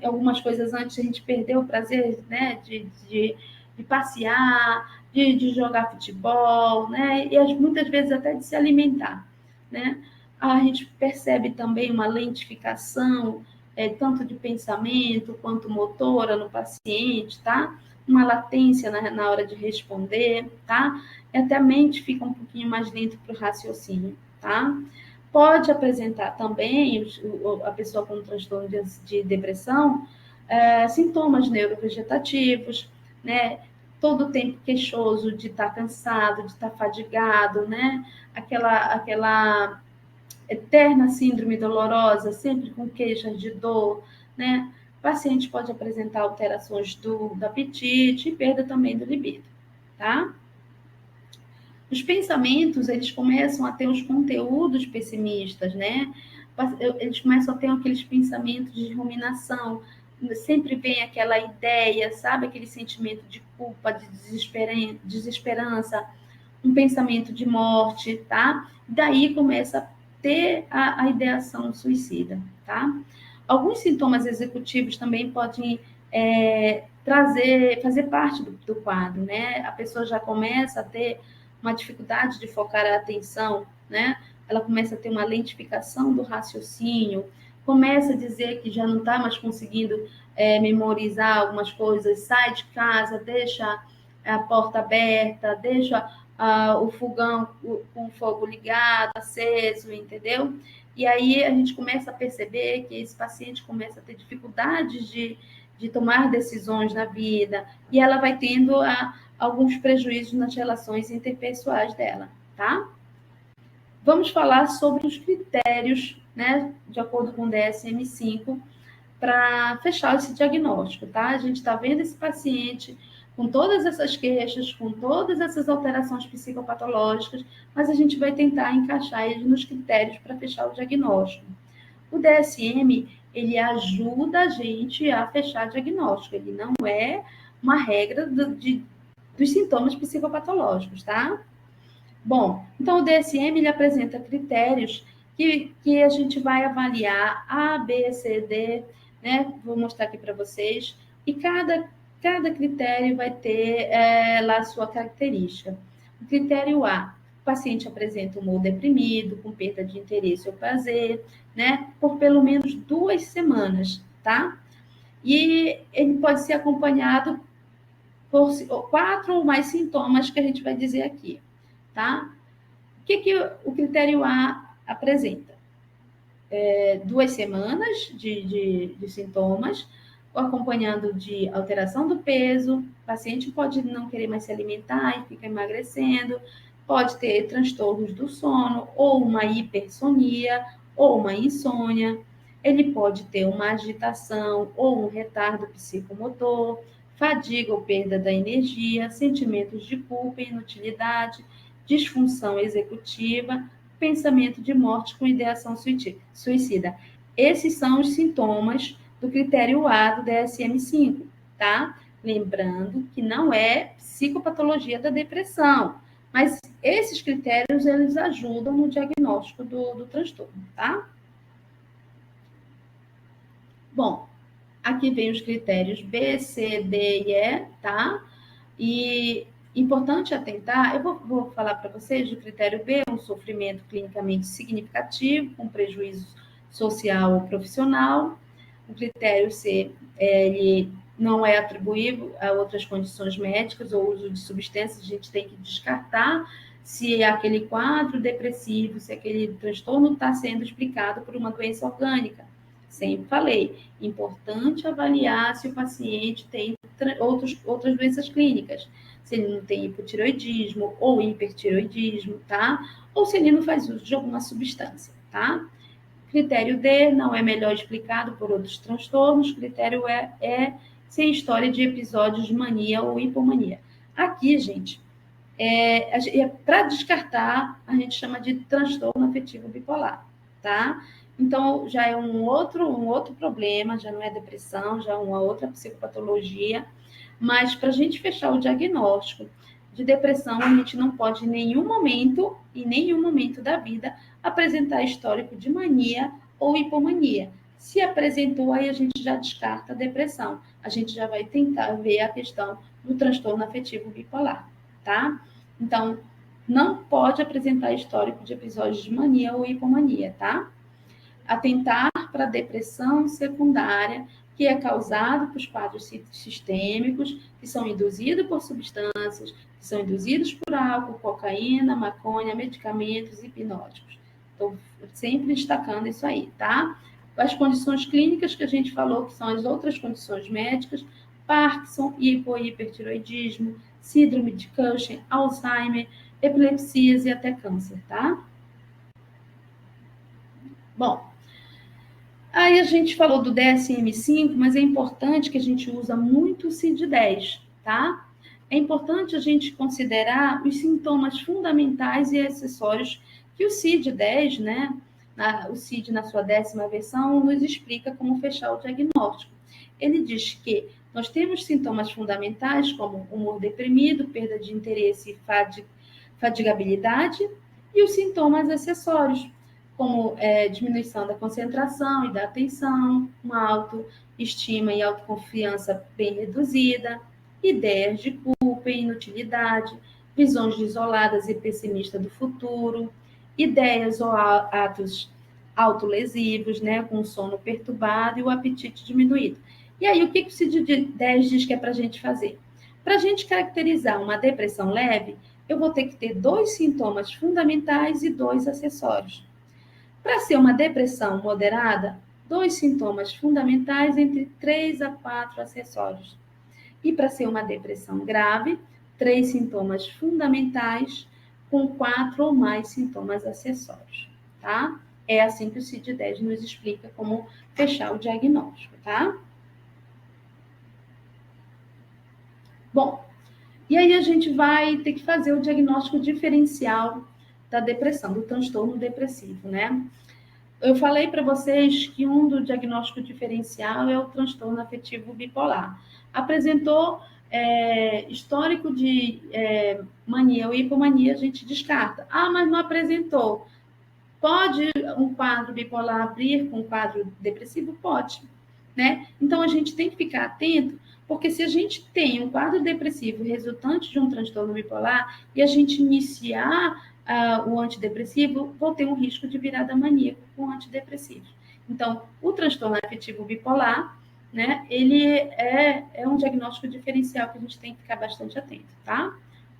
algumas coisas antes, a gente perdeu o prazer, né, de passear, de jogar futebol, né, e muitas vezes até de se alimentar, né? A gente percebe também uma lentificação, tanto de pensamento quanto motora no paciente, tá? Uma latência na hora de responder, tá? E até a mente fica um pouquinho mais lenta para o raciocínio, tá? Pode apresentar também, a pessoa com transtorno de depressão, sintomas neurovegetativos, né? Todo o tempo queixoso de estar cansado, de estar fadigado, né? Aquela eterna síndrome dolorosa, sempre com queixas de dor, né? O paciente pode apresentar alterações do apetite e perda também do libido, tá? Os pensamentos, eles começam a ter os conteúdos pessimistas, né? Eles começam a ter aqueles pensamentos de ruminação, sempre vem aquela ideia, sabe? Aquele sentimento de culpa, de desesperança, um pensamento de morte, tá? Daí começa a ter a ideação suicida, tá? Alguns sintomas executivos também podem fazer parte do quadro, né? A pessoa já começa a ter uma dificuldade de focar a atenção, né? Ela começa a ter uma lentificação do raciocínio, começa a dizer que já não está mais conseguindo memorizar algumas coisas, sai de casa, deixa a porta aberta, deixa o fogão com o fogo ligado, aceso, entendeu? E aí a gente começa a perceber que esse paciente começa a ter dificuldades de tomar decisões na vida, e ela vai tendo alguns prejuízos nas relações interpessoais dela, tá? Vamos falar sobre os critérios, né, de acordo com o DSM-5, para fechar esse diagnóstico, tá? A gente está vendo esse paciente com todas essas queixas, com todas essas alterações psicopatológicas, mas a gente vai tentar encaixar ele nos critérios para fechar o diagnóstico. O DSM, ele ajuda a gente a fechar diagnóstico, ele não é uma regra dos sintomas psicopatológicos, tá? Bom, então o DSM, ele apresenta critérios que a gente vai avaliar A, B, C, D, né? Vou mostrar aqui para vocês. E cada critério vai ter lá a sua característica. O critério A, o paciente apresenta humor deprimido, com perda de interesse ou prazer, né? Por pelo menos 2 semanas, tá? E ele pode ser acompanhado por 4 ou mais sintomas que a gente vai dizer aqui, tá? O que o critério A apresenta? 2 semanas de sintomas, acompanhando de alteração do peso, o paciente pode não querer mais se alimentar e fica emagrecendo, pode ter transtornos do sono, ou uma hipersonia, ou uma insônia, ele pode ter uma agitação ou um retardo psicomotor, fadiga ou perda da energia, sentimentos de culpa e inutilidade, disfunção executiva, pensamento de morte com ideação suicida. Esses são os sintomas do critério A do DSM-5, tá? Lembrando que não é psicopatologia da depressão, mas esses critérios, eles ajudam no diagnóstico do transtorno, tá? Bom, aqui vem os critérios B, C, D e E, tá? E importante atentar, eu vou falar para vocês do critério B, um sofrimento clinicamente significativo, com prejuízo social ou profissional. O critério C, ele não é atribuível a outras condições médicas ou uso de substâncias, a gente tem que descartar se é aquele quadro depressivo, se aquele transtorno está sendo explicado por uma doença orgânica. Sempre falei, importante avaliar se o paciente tem outras doenças clínicas, se ele não tem hipotireoidismo ou hipertireoidismo, tá? Ou se ele não faz uso de alguma substância, tá? Critério D não é melhor explicado por outros transtornos. Critério E é sem história de episódios de mania ou hipomania. Aqui, gente, para descartar, a gente chama de transtorno afetivo bipolar, tá? Então, já é um outro problema, já não é depressão, já é uma outra psicopatologia, mas para a gente fechar o diagnóstico de depressão, a gente não pode em nenhum momento da vida, apresentar histórico de mania ou hipomania. Se apresentou, aí a gente já descarta a depressão. A gente já vai tentar ver a questão do transtorno afetivo bipolar, tá? Então, não pode apresentar histórico de episódios de mania ou hipomania, tá? Atentar para a depressão secundária, que é causada por quadros sistêmicos, que são induzidos por substâncias, que são induzidos por álcool, cocaína, maconha, medicamentos hipnóticos. Estou sempre destacando isso aí, tá? As condições clínicas que a gente falou, que são as outras condições médicas, Parkinson, hipertiroidismo, síndrome de Cushing, Alzheimer, epilepsias e até câncer, tá? Bom, aí a gente falou do DSM-5, mas é importante que a gente usa muito o CID-10, tá? É importante a gente considerar os sintomas fundamentais e acessórios que o CID-10, né, o CID na sua 10ª versão, nos explica como fechar o diagnóstico. Ele diz que nós temos sintomas fundamentais como humor deprimido, perda de interesse e fadigabilidade, e os sintomas acessórios, como diminuição da concentração e da atenção, uma autoestima e autoconfiança bem reduzida, ideias de culpa e inutilidade, visões isoladas e pessimistas do futuro, ideias ou atos autolesivos, né, com o sono perturbado e o apetite diminuído. E aí, o que o CID-10 diz que é para a gente fazer? Para a gente caracterizar uma depressão leve, eu vou ter que ter 2 sintomas fundamentais e 2 acessórios. Para ser uma depressão moderada, 2 sintomas fundamentais entre 3 a 4 acessórios. E para ser uma depressão grave, 3 sintomas fundamentais com 4 ou mais sintomas acessórios, tá? É assim que o CID-10 nos explica como fechar o diagnóstico, tá? Bom, e aí a gente vai ter que fazer o diagnóstico diferencial da depressão, do transtorno depressivo, né? Eu falei para vocês que um do diagnóstico diferencial é o transtorno afetivo bipolar. Apresentou histórico de mania ou hipomania, a gente descarta. Ah, mas não apresentou. Pode um quadro bipolar abrir com um quadro depressivo? Pode, né? Então a gente tem que ficar atento, porque se a gente tem um quadro depressivo resultante de um transtorno bipolar e a gente iniciar o antidepressivo, vou ter um risco de virada maníaco com antidepressivos. Então, o transtorno afetivo bipolar, né, ele é um diagnóstico diferencial que a gente tem que ficar bastante atento, tá?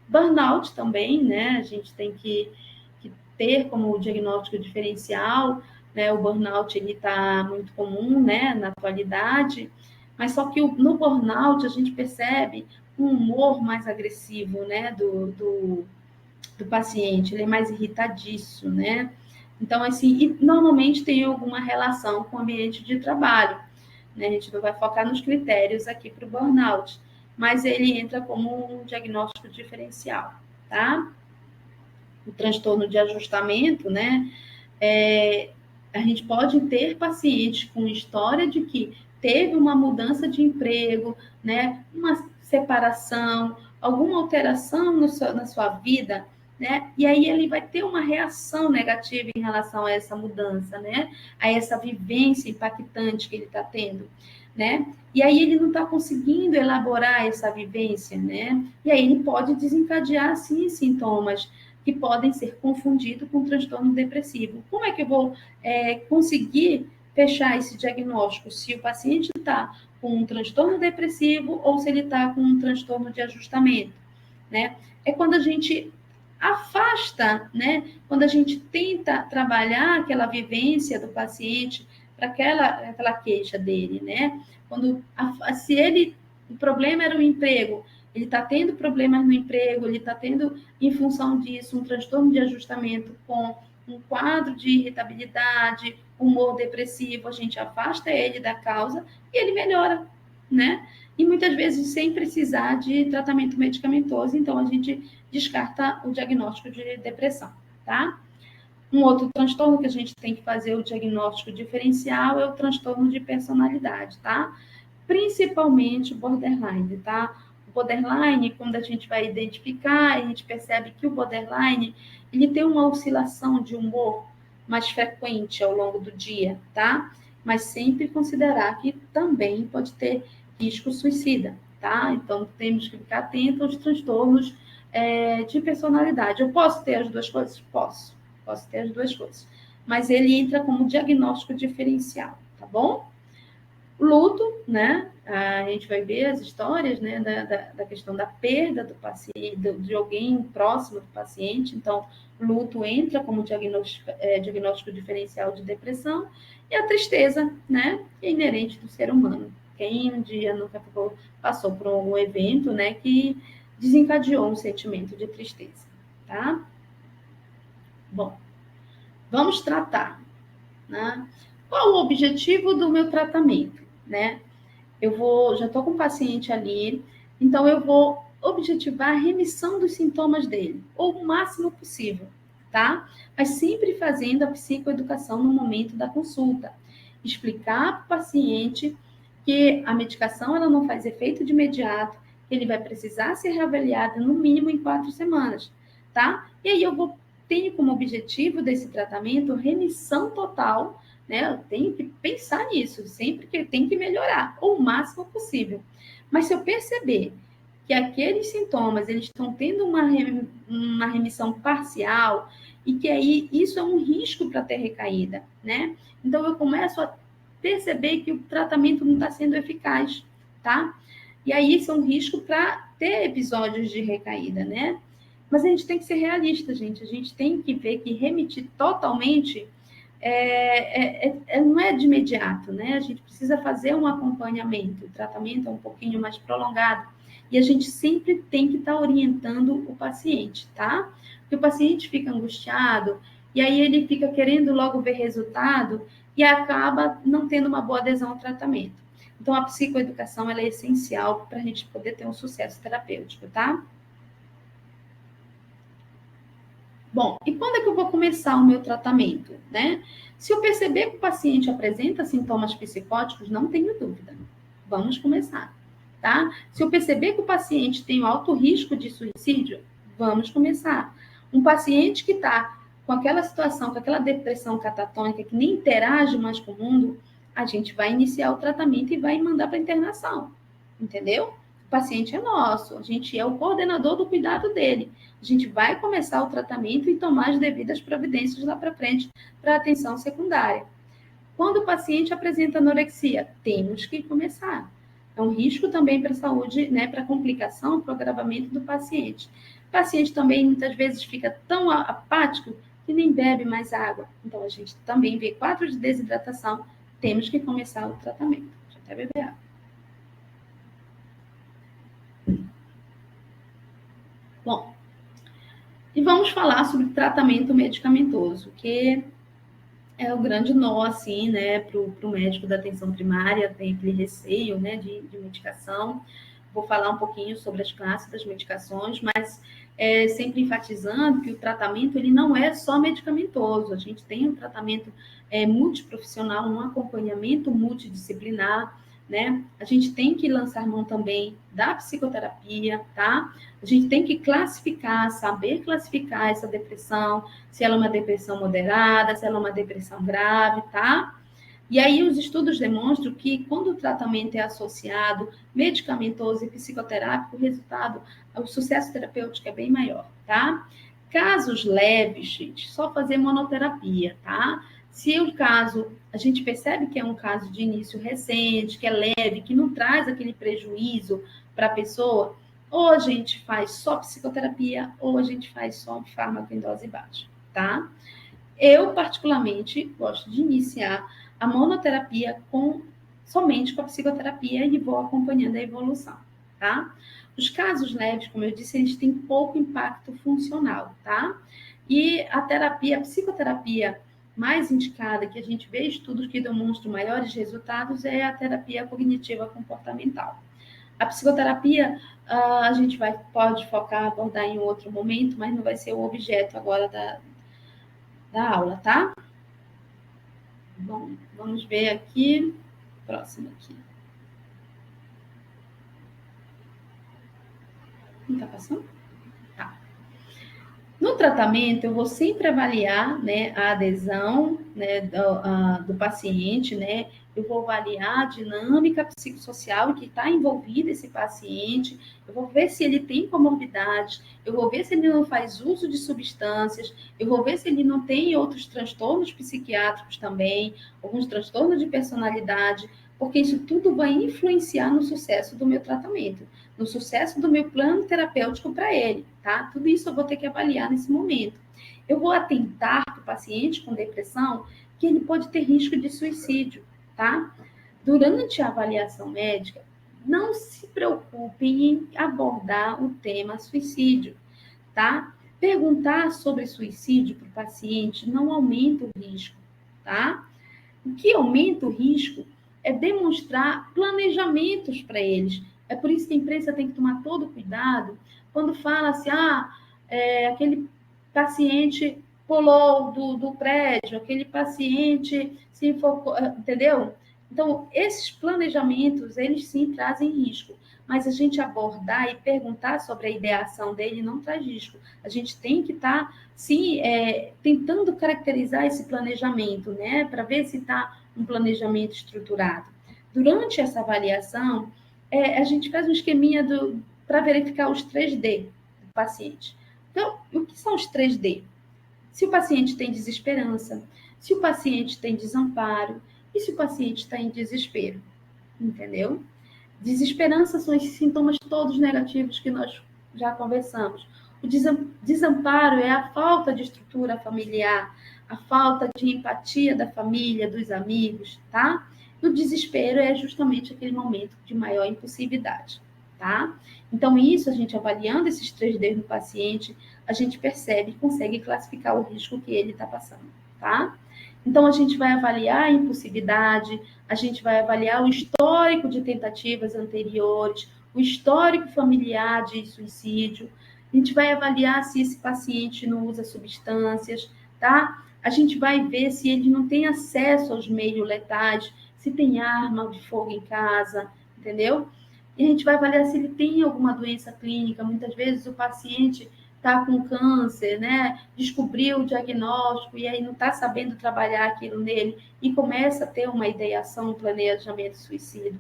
Burnout também, né, a gente tem que ter como diagnóstico diferencial, né? O burnout ele está muito comum, né, na atualidade, mas só que no burnout a gente percebe um humor mais agressivo, né, do paciente, ele é mais irritadiço, né? Então, assim, e normalmente tem alguma relação com o ambiente de trabalho, né? A gente não vai focar nos critérios aqui para o burnout, mas ele entra como um diagnóstico diferencial, tá? O transtorno de ajustamento, né? A gente pode ter pacientes com história de que teve uma mudança de emprego, né? Uma separação, alguma alteração na sua vida, né? E aí ele vai ter uma reação negativa em relação a essa mudança, né? A essa vivência impactante que ele está tendo, né? E aí ele não está conseguindo elaborar essa vivência, né? E aí ele pode desencadear, sim, sintomas que podem ser confundidos com transtorno depressivo. Como é que eu vou conseguir fechar esse diagnóstico? Se o paciente está com um transtorno depressivo ou se ele está com um transtorno de ajustamento, né? É quando a gente afasta, né? Quando a gente tenta trabalhar aquela vivência do paciente para aquela queixa dele, né? Se ele, o problema era o emprego, ele está tendo problemas no emprego, ele está tendo, em função disso, um transtorno de ajustamento com um quadro de irritabilidade, humor depressivo, a gente afasta ele da causa e ele melhora, né? E muitas vezes sem precisar de tratamento medicamentoso, então a gente descarta o diagnóstico de depressão, tá? Um outro transtorno que a gente tem que fazer o diagnóstico diferencial é o transtorno de personalidade, tá? Principalmente o borderline, tá? O borderline, quando a gente vai identificar, a gente percebe que o borderline, ele tem uma oscilação de humor mais frequente ao longo do dia, tá? Mas sempre considerar que também pode ter risco suicida, tá? Então, temos que ficar atentos aos transtornos de personalidade. Eu posso ter as duas coisas? Posso ter as duas coisas. Mas ele entra como diagnóstico diferencial, tá bom? Luto, né? A gente vai ver as histórias, né, da questão da perda do paciente, de alguém próximo do paciente. Então, luto entra como diagnóstico diferencial de depressão. E a tristeza, né, é inerente do ser humano. Quem um dia nunca passou por um evento, né, que desencadeou um sentimento de tristeza, tá? Bom, vamos tratar, né? Qual o objetivo do meu tratamento, né? Já estou com o paciente ali, então eu vou objetivar a remissão dos sintomas dele, ou o máximo possível, tá? Mas sempre fazendo a psicoeducação no momento da consulta. Explicar para o paciente que a medicação ela não faz efeito de imediato, que ele vai precisar ser reavaliado no mínimo em 4 semanas, tá? E aí tenho como objetivo desse tratamento remissão total, né? Eu tenho que pensar nisso, sempre que tem que melhorar, o máximo possível. Mas se eu perceber que aqueles sintomas eles estão tendo uma remissão parcial e que aí isso é um risco para ter recaída, né? Então eu começo a perceber que o tratamento não está sendo eficaz, tá? E aí isso é um risco para ter episódios de recaída, né? Mas a gente tem que ser realista, gente. A gente tem que ver que remitir totalmente não é de imediato, né? A gente precisa fazer um acompanhamento. O tratamento é um pouquinho mais prolongado. E a gente sempre tem que estar orientando o paciente, tá? Porque o paciente fica angustiado e aí ele fica querendo logo ver resultado e acaba não tendo uma boa adesão ao tratamento. Então, a psicoeducação ela é essencial para a gente poder ter um sucesso terapêutico, tá? Bom, e quando é que eu vou começar o meu tratamento, né? Se eu perceber que o paciente apresenta sintomas psicóticos, não tenho dúvida. Vamos começar, tá? Se eu perceber que o paciente tem um alto risco de suicídio, vamos começar. Um paciente que está com aquela situação, com aquela depressão catatônica, que nem interage mais com o mundo, a gente vai iniciar o tratamento e vai mandar para internação, entendeu? O paciente é nosso, a gente é o coordenador do cuidado dele. A gente vai começar o tratamento e tomar as devidas providências lá para frente para atenção secundária. Quando o paciente apresenta anorexia, temos que começar. É um risco também para a saúde, né, para complicação, para o agravamento do paciente. O paciente também muitas vezes fica tão apático que nem bebe mais água. Então, a gente também vê quadro de desidratação, temos que começar o tratamento. Deixa eu até beber água. Bom, e vamos falar sobre tratamento medicamentoso, que é o grande nó, assim, né, para o médico da atenção primária, tem aquele receio, né, de medicação. Vou falar um pouquinho sobre as classes das medicações, mas sempre enfatizando que o tratamento, ele não é só medicamentoso, a gente tem um tratamento multiprofissional, um acompanhamento multidisciplinar, né? A gente tem que lançar mão também da psicoterapia, tá? A gente tem que classificar, saber classificar essa depressão, se ela é uma depressão moderada, se ela é uma depressão grave, tá? E aí os estudos demonstram que quando o tratamento é associado medicamentoso e psicoterápico, o resultado, o sucesso terapêutico é bem maior, tá? Casos leves, gente, só fazer monoterapia, tá? Se o caso, a gente percebe que é um caso de início recente, que é leve, que não traz aquele prejuízo para a pessoa, ou a gente faz só psicoterapia, ou a gente faz só fármaco em dose baixa, tá? Eu, particularmente, gosto de iniciar a monoterapia somente com a psicoterapia e vou acompanhando a evolução, tá? Os casos leves, como eu disse, eles têm pouco impacto funcional, tá? E a terapia, a psicoterapia mais indicada, que a gente vê estudos que demonstram maiores resultados, é a terapia cognitiva comportamental. A psicoterapia, a gente pode focar, abordar em outro momento, mas não vai ser o objeto agora da aula, tá? Bom, vamos ver aqui. Próximo aqui. Não tá passando? Tá. No tratamento, eu vou sempre avaliar, né, a adesão, né, do paciente, né? Eu vou avaliar a dinâmica psicossocial que está envolvida esse paciente, eu vou ver se ele tem comorbidades, eu vou ver se ele não faz uso de substâncias, eu vou ver se ele não tem outros transtornos psiquiátricos também, alguns transtornos de personalidade, porque isso tudo vai influenciar no sucesso do meu tratamento, no sucesso do meu plano terapêutico para ele, tá? Tudo isso eu vou ter que avaliar nesse momento. Eu vou atentar para o paciente com depressão que ele pode ter risco de suicídio, tá? Durante a avaliação médica, não se preocupem em abordar o tema suicídio, tá? Perguntar sobre suicídio para o paciente não aumenta o risco, tá? O que aumenta o risco é demonstrar planejamentos para eles. É por isso que a empresa tem que tomar todo cuidado quando fala assim, aquele paciente pulou do prédio, aquele paciente se enfocou, entendeu? Então, esses planejamentos, eles sim trazem risco, mas a gente abordar e perguntar sobre a ideação dele não traz risco. A gente tem que estar, sim, tentando caracterizar esse planejamento, né, para ver se está um planejamento estruturado. Durante essa avaliação, a gente faz um esqueminha para verificar os 3D do paciente. Então, o que são os 3D? Se o paciente tem desesperança, se o paciente tem desamparo e se o paciente está em desespero, entendeu? Desesperança são esses sintomas todos negativos que nós já conversamos. O desamparo é a falta de estrutura familiar, a falta de empatia da família, dos amigos, tá? E o desespero é justamente aquele momento de maior impulsividade, tá? Então, isso, a gente avaliando esses 3D no paciente, a gente percebe e consegue classificar o risco que ele está passando, tá? Então, a gente vai avaliar a impulsividade, a gente vai avaliar o histórico de tentativas anteriores, o histórico familiar de suicídio, a gente vai avaliar se esse paciente não usa substâncias, tá? A gente vai ver se ele não tem acesso aos meios letais, se tem arma de fogo em casa, entendeu? E a gente vai avaliar se ele tem alguma doença clínica. Muitas vezes o paciente está com câncer, né? Descobriu o diagnóstico e aí não está sabendo trabalhar aquilo nele e começa a ter uma ideação, um planejamento suicida,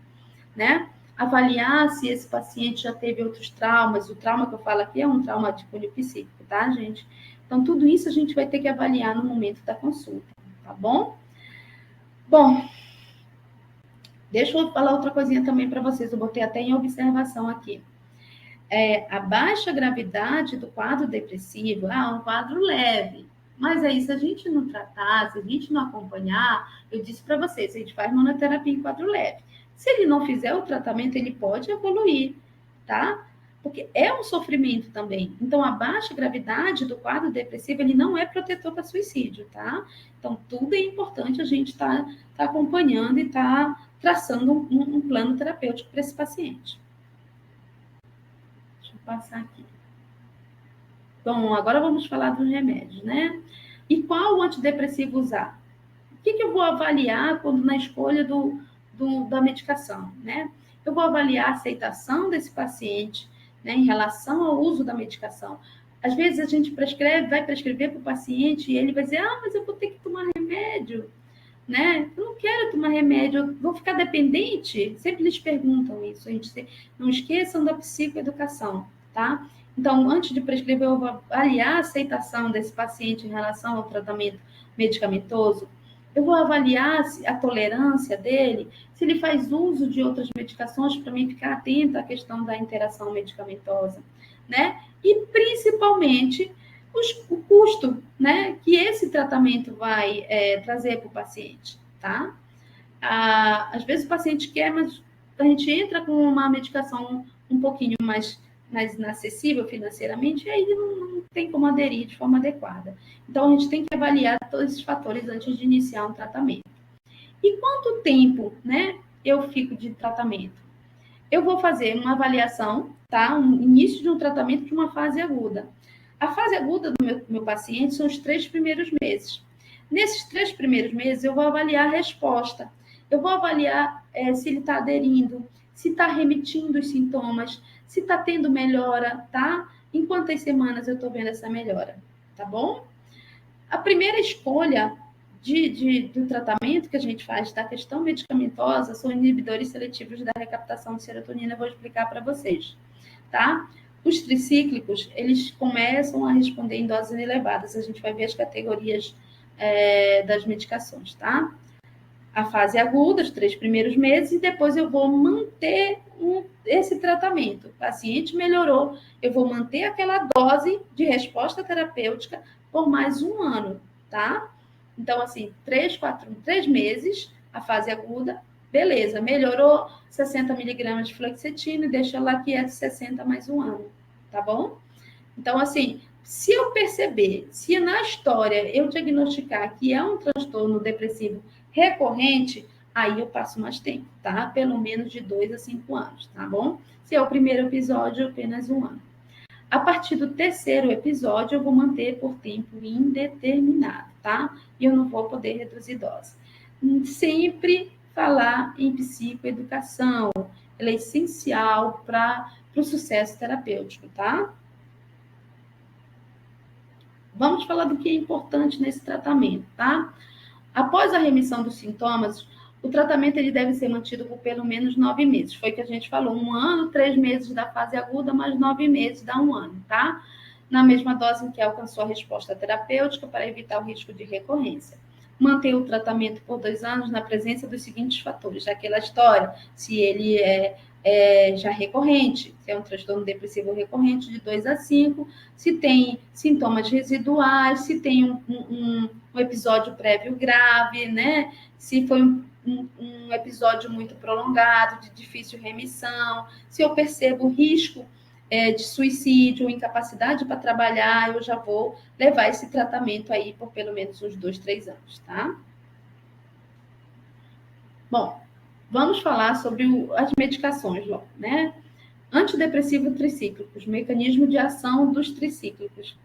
né? Avaliar se esse paciente já teve outros traumas. O trauma que eu falo aqui é um trauma de cunho psíquico, tá, gente? Então, tudo isso a gente vai ter que avaliar no momento da consulta, tá bom? Bom, deixa eu falar outra coisinha também para vocês. Eu botei até em observação aqui. A baixa gravidade do quadro depressivo é um quadro leve, Mas aí, se a gente não tratar, se a gente não acompanhar, eu disse para vocês, a gente faz monoterapia em quadro leve. Se ele não fizer o tratamento, ele pode evoluir, tá? Porque é um sofrimento também. Então, a baixa gravidade do quadro depressivo, ele não é protetor para suicídio, tá? Então, tudo é importante a gente tá acompanhando e tá traçando um plano terapêutico para esse paciente. Deixa eu passar aqui. Bom, agora vamos falar dos remédios, né? E qual antidepressivo usar? O que eu vou avaliar quando na escolha da medicação, né? Eu vou avaliar a aceitação desse paciente, né, em relação ao uso da medicação. Às vezes a gente vai prescrever para o paciente e ele vai dizer, mas eu vou ter que tomar remédio, né? Eu não quero tomar remédio, eu vou ficar dependente? Sempre eles perguntam isso, não esqueçam da psicoeducação, tá? Então, antes de prescrever, eu vou avaliar a aceitação desse paciente em relação ao tratamento medicamentoso, eu vou avaliar a tolerância dele, se ele faz uso de outras medicações, para mim ficar atenta à questão da interação medicamentosa, né? E, principalmente, o custo, né, que esse tratamento vai trazer para o paciente, tá? Às vezes o paciente quer, mas a gente entra com uma medicação um pouquinho mais inacessível financeiramente, e aí não tem como aderir de forma adequada. Então, a gente tem que avaliar todos esses fatores antes de iniciar um tratamento. E quanto tempo, né, eu fico de tratamento? Eu vou fazer uma avaliação, tá? Um início de um tratamento de uma fase aguda. A fase aguda do meu paciente são os 3 primeiros meses. Nesses 3 primeiros meses, eu vou avaliar a resposta. Eu vou avaliar se ele está aderindo, se está remitindo os sintomas, se está tendo melhora, tá? Em quantas semanas eu estou vendo essa melhora, tá bom? A primeira escolha do tratamento que a gente faz da questão medicamentosa são inibidores seletivos da recaptação de serotonina, eu vou explicar para vocês, tá? Os tricíclicos, eles começam a responder em doses elevadas, a gente vai ver as categorias das medicações, tá? A fase aguda, os 3 primeiros meses, e depois eu vou manter esse tratamento. O paciente melhorou, eu vou manter aquela dose de resposta terapêutica por mais 1 ano, tá? Então, assim, 3 meses, a fase aguda, beleza, melhorou 60 miligramas de fluoxetina, deixa lá que é de 60 mais 1 ano, tá bom? Então, assim, se eu perceber, se na história eu diagnosticar que é um transtorno depressivo recorrente, aí eu passo mais tempo, tá? Pelo menos de 2 a 5 anos, tá bom? Se é o primeiro episódio, apenas 1 ano. A partir do 3º episódio, eu vou manter por tempo indeterminado, tá? E eu não vou poder reduzir dose. Sempre falar em psicoeducação, ela é essencial para o sucesso terapêutico, tá? Vamos falar do que é importante nesse tratamento, tá? Após a remissão dos sintomas, o tratamento ele deve ser mantido por pelo menos 9 meses. Foi o que a gente falou, 1 ano, 3 meses da fase aguda, mais 9 meses dá 1 ano, tá? Na mesma dose em que alcançou a resposta terapêutica para evitar o risco de recorrência. Manter o tratamento por 2 anos na presença dos seguintes fatores. Aquela história, se ele é já recorrente, se é um transtorno depressivo recorrente de 2 a 5, se tem sintomas residuais, se tem um episódio prévio grave, né? Se foi um episódio muito prolongado, de difícil remissão, se eu percebo risco de suicídio ou incapacidade para trabalhar, eu já vou levar esse tratamento aí por pelo menos uns 2, 3 anos, tá? Bom, vamos falar sobre as medicações, né? Antidepressivo tricíclicos, mecanismo de ação dos tricíclicos.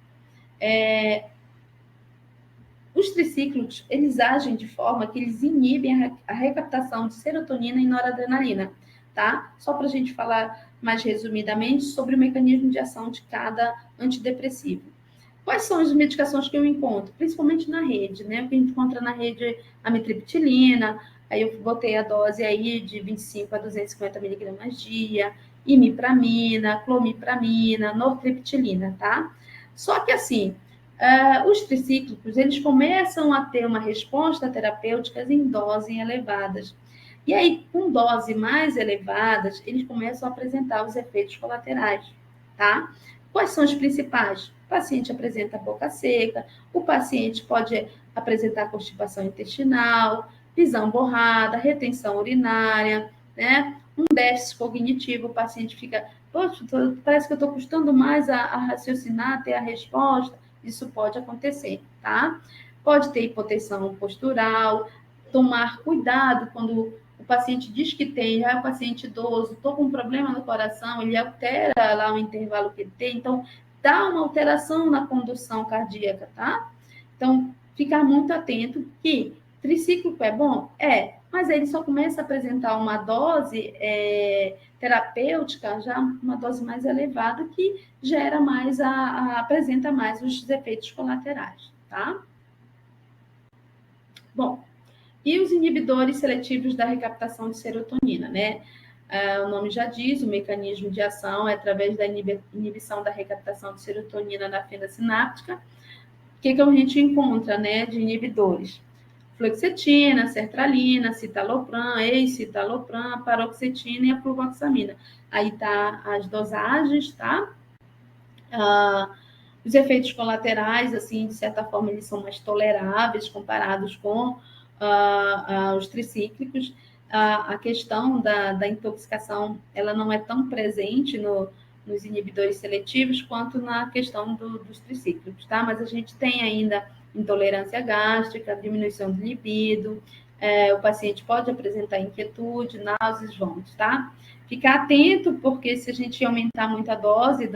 Os tricíclicos, eles agem de forma que eles inibem a recaptação de serotonina e noradrenalina, tá? Só para a gente falar mais resumidamente sobre o mecanismo de ação de cada antidepressivo. Quais são as medicações que eu encontro? Principalmente na rede, né? O que a gente encontra na rede é a amitriptilina, aí eu botei a dose aí de 25 a 250 miligramas dia, imipramina, clomipramina, nortriptilina, tá? Só que assim, os tricíclicos, eles começam a ter uma resposta terapêutica em doses elevadas. E aí, com doses mais elevadas, eles começam a apresentar os efeitos colaterais, tá? Quais são os principais? O paciente apresenta boca seca, o paciente pode apresentar constipação intestinal, visão borrada, retenção urinária, né? Um déficit cognitivo, o paciente fica, poxa, parece que eu estou custando mais a raciocinar, ter a resposta. Isso pode acontecer, tá? Pode ter hipotensão postural, tomar cuidado quando o paciente diz que tem, já é um paciente idoso, estou com um problema no coração, ele altera lá o intervalo que ele tem, então dá uma alteração na condução cardíaca, tá? Então, ficar muito atento que tricíclico é bom? É, mas ele só começa a apresentar uma dose terapêutica, já uma dose mais elevada, que gera mais, apresenta mais os efeitos colaterais, tá? Bom, e os inibidores seletivos da recaptação de serotonina, né? O nome já diz, o mecanismo de ação é através da inibição da recaptação de serotonina na fenda sináptica. O que a gente encontra, né, de inibidores? Fluoxetina, sertralina, citalopram, escitalopram, paroxetina e a fluvoxamina. Aí tá as dosagens, tá? Os efeitos colaterais, assim, de certa forma, eles são mais toleráveis comparados com os tricíclicos. A questão da intoxicação, ela não é tão presente nos inibidores seletivos quanto na questão dos tricíclicos, tá? Mas a gente tem ainda intolerância gástrica, diminuição de libido, o paciente pode apresentar inquietude, náuseas, vômitos, tá? Ficar atento, porque se a gente aumentar muito a dose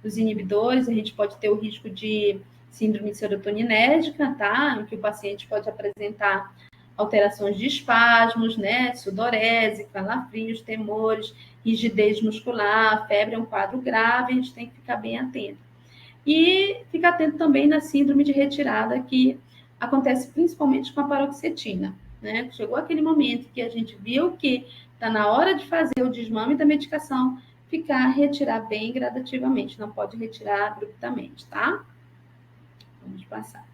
dos inibidores, a gente pode ter o risco de síndrome serotoninérgica, tá? Em que o paciente pode apresentar alterações de espasmos, né? Sudorese, calafrios, temores, rigidez muscular, febre é um quadro grave, a gente tem que ficar bem atento. E ficar atento também na síndrome de retirada, que acontece principalmente com a paroxetina, né? Chegou aquele momento que a gente viu que está na hora de fazer o desmame da medicação, retirar bem gradativamente, não pode retirar abruptamente, tá? Vamos passar.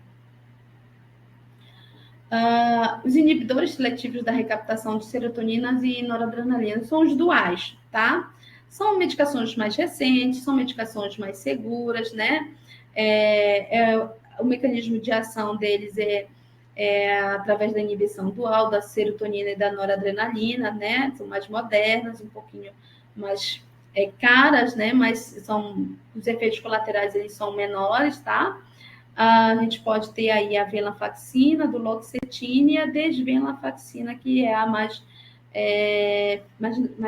Os inibidores seletivos da recaptação de serotoninas e noradrenalina são os duais, tá? São medicações mais recentes, são medicações mais seguras, né? O mecanismo de ação deles é através da inibição dual da serotonina e da noradrenalina, né? São mais modernas, um pouquinho mais caras, né? Mas os efeitos colaterais eles são menores, tá? A gente pode ter aí a venlafaxina, do duloxetina e a desvenlafaxina, que é a mais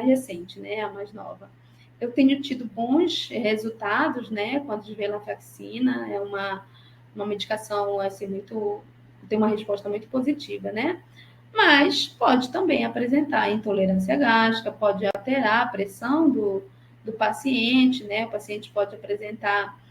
recente, né? A mais nova. Eu tenho tido bons resultados, né? Com a desvenlafaxina, é uma medicação assim tem uma resposta muito positiva, né? Mas pode também apresentar intolerância gástrica, pode alterar a pressão do paciente, né? O paciente pode apresentar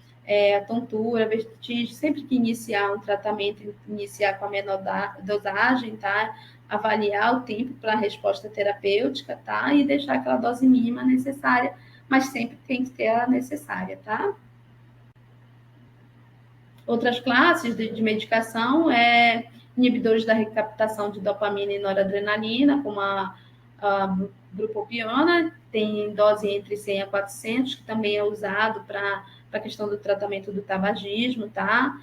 a tontura, vertigem, sempre que iniciar um tratamento, iniciar com a menor dosagem, tá? Avaliar o tempo para a resposta terapêutica, tá? E deixar aquela dose mínima necessária, mas sempre tem que ter a necessária, tá? Outras classes de medicação inibidores da recaptação de dopamina e noradrenalina, como a bupropiona, tem dose entre 100 a 400, que também é usado para a questão do tratamento do tabagismo, tá?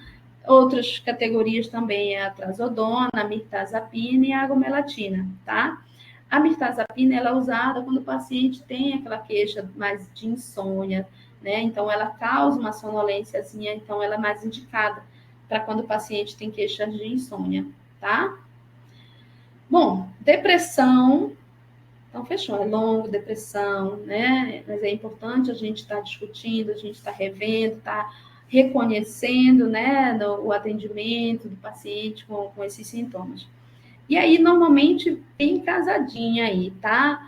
Outras categorias também é a trazodona, a mirtazapina e a agomelatina, tá? A mirtazapina ela é usada quando o paciente tem aquela queixa mais de insônia, né? Então, ela causa uma sonolênciazinha, então ela é mais indicada para quando o paciente tem queixas de insônia, tá? Bom, depressão, então fechou, é longo, depressão, né? Mas é importante a gente estar discutindo, a gente estar revendo, estar reconhecendo, né, o atendimento do paciente com esses sintomas. E aí, normalmente, bem casadinha aí, tá?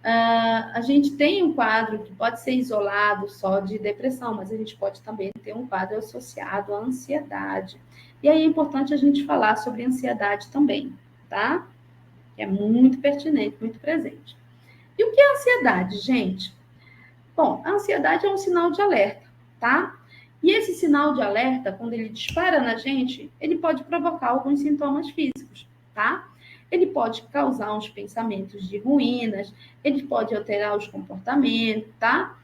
A gente tem um quadro que pode ser isolado só de depressão, mas a gente pode também ter um quadro associado à ansiedade. E aí é importante a gente falar sobre ansiedade também, tá? Que é muito pertinente, muito presente. E o que é ansiedade, gente? Bom, a ansiedade é um sinal de alerta, tá? E esse sinal de alerta, quando ele dispara na gente, ele pode provocar alguns sintomas físicos, tá? Ele pode causar uns pensamentos de ruínas, ele pode alterar os comportamentos, tá?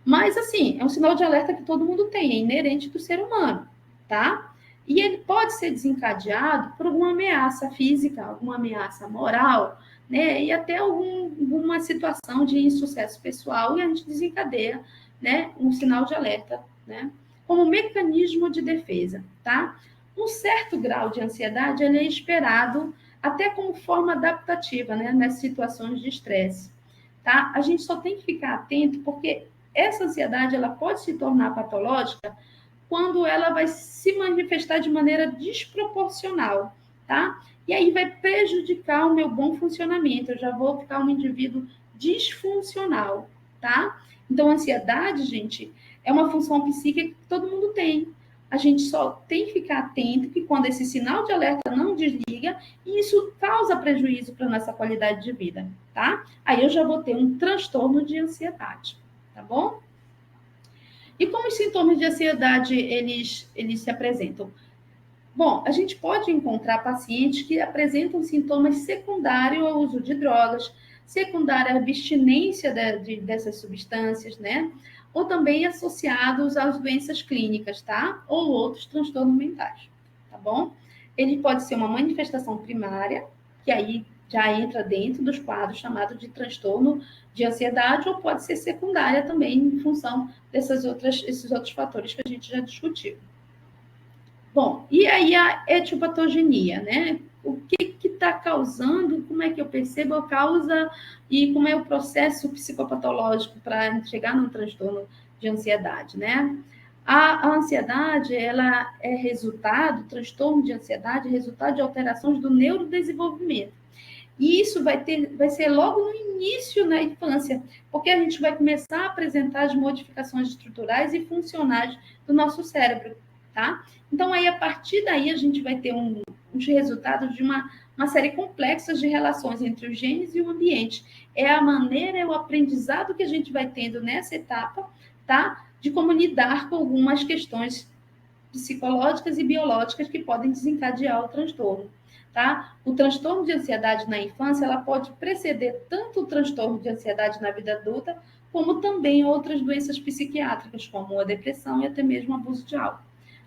Mas, assim, é um sinal de alerta que todo mundo tem, é inerente do ser humano, tá? E ele pode ser desencadeado por alguma ameaça física, alguma ameaça moral, né? E até alguma situação de insucesso pessoal, e a gente desencadeia, né, um sinal de alerta, né? Como mecanismo de defesa, tá? Um certo grau de ansiedade, ele é esperado até como forma adaptativa, né, nas situações de estresse, tá? A gente só tem que ficar atento porque essa ansiedade ela pode se tornar patológica quando ela vai se manifestar de maneira desproporcional, tá? E aí vai prejudicar o meu bom funcionamento, eu já vou ficar um indivíduo disfuncional, tá? Então, a ansiedade, gente, é uma função psíquica que todo mundo tem. A gente só tem que ficar atento que quando esse sinal de alerta não desliga, isso causa prejuízo para a nossa qualidade de vida, tá? Aí eu já vou ter um transtorno de ansiedade, tá bom? E como os sintomas de ansiedade eles se apresentam? Bom, a gente pode encontrar pacientes que apresentam sintomas secundários ao uso de drogas, secundária à abstinência dessas substâncias, né? Ou também associados às doenças clínicas, tá? Ou outros transtornos mentais, tá bom? Ele pode ser uma manifestação primária, que aí já entra dentro dos quadros chamados de transtorno de ansiedade, ou pode ser secundária também, em função esses outros fatores que a gente já discutiu. Bom, e aí a etiopatogenia, né? O que está causando, como é que eu percebo a causa e como é o processo psicopatológico para chegar num transtorno de ansiedade, né? A ansiedade, ela é resultado, o transtorno de ansiedade é resultado de alterações do neurodesenvolvimento. E isso vai ser logo no início na infância, porque a gente vai começar a apresentar as modificações estruturais e funcionais do nosso cérebro, tá? Então, aí, a partir daí, a gente vai ter uns resultados de uma série complexa de relações entre os genes e o ambiente. É a maneira, é o aprendizado que a gente vai tendo nessa etapa, tá? De como lidar com algumas questões psicológicas e biológicas que podem desencadear o transtorno, tá? O transtorno de ansiedade na infância, ela pode preceder tanto o transtorno de ansiedade na vida adulta, como também outras doenças psiquiátricas, como a depressão e até mesmo o abuso de álcool,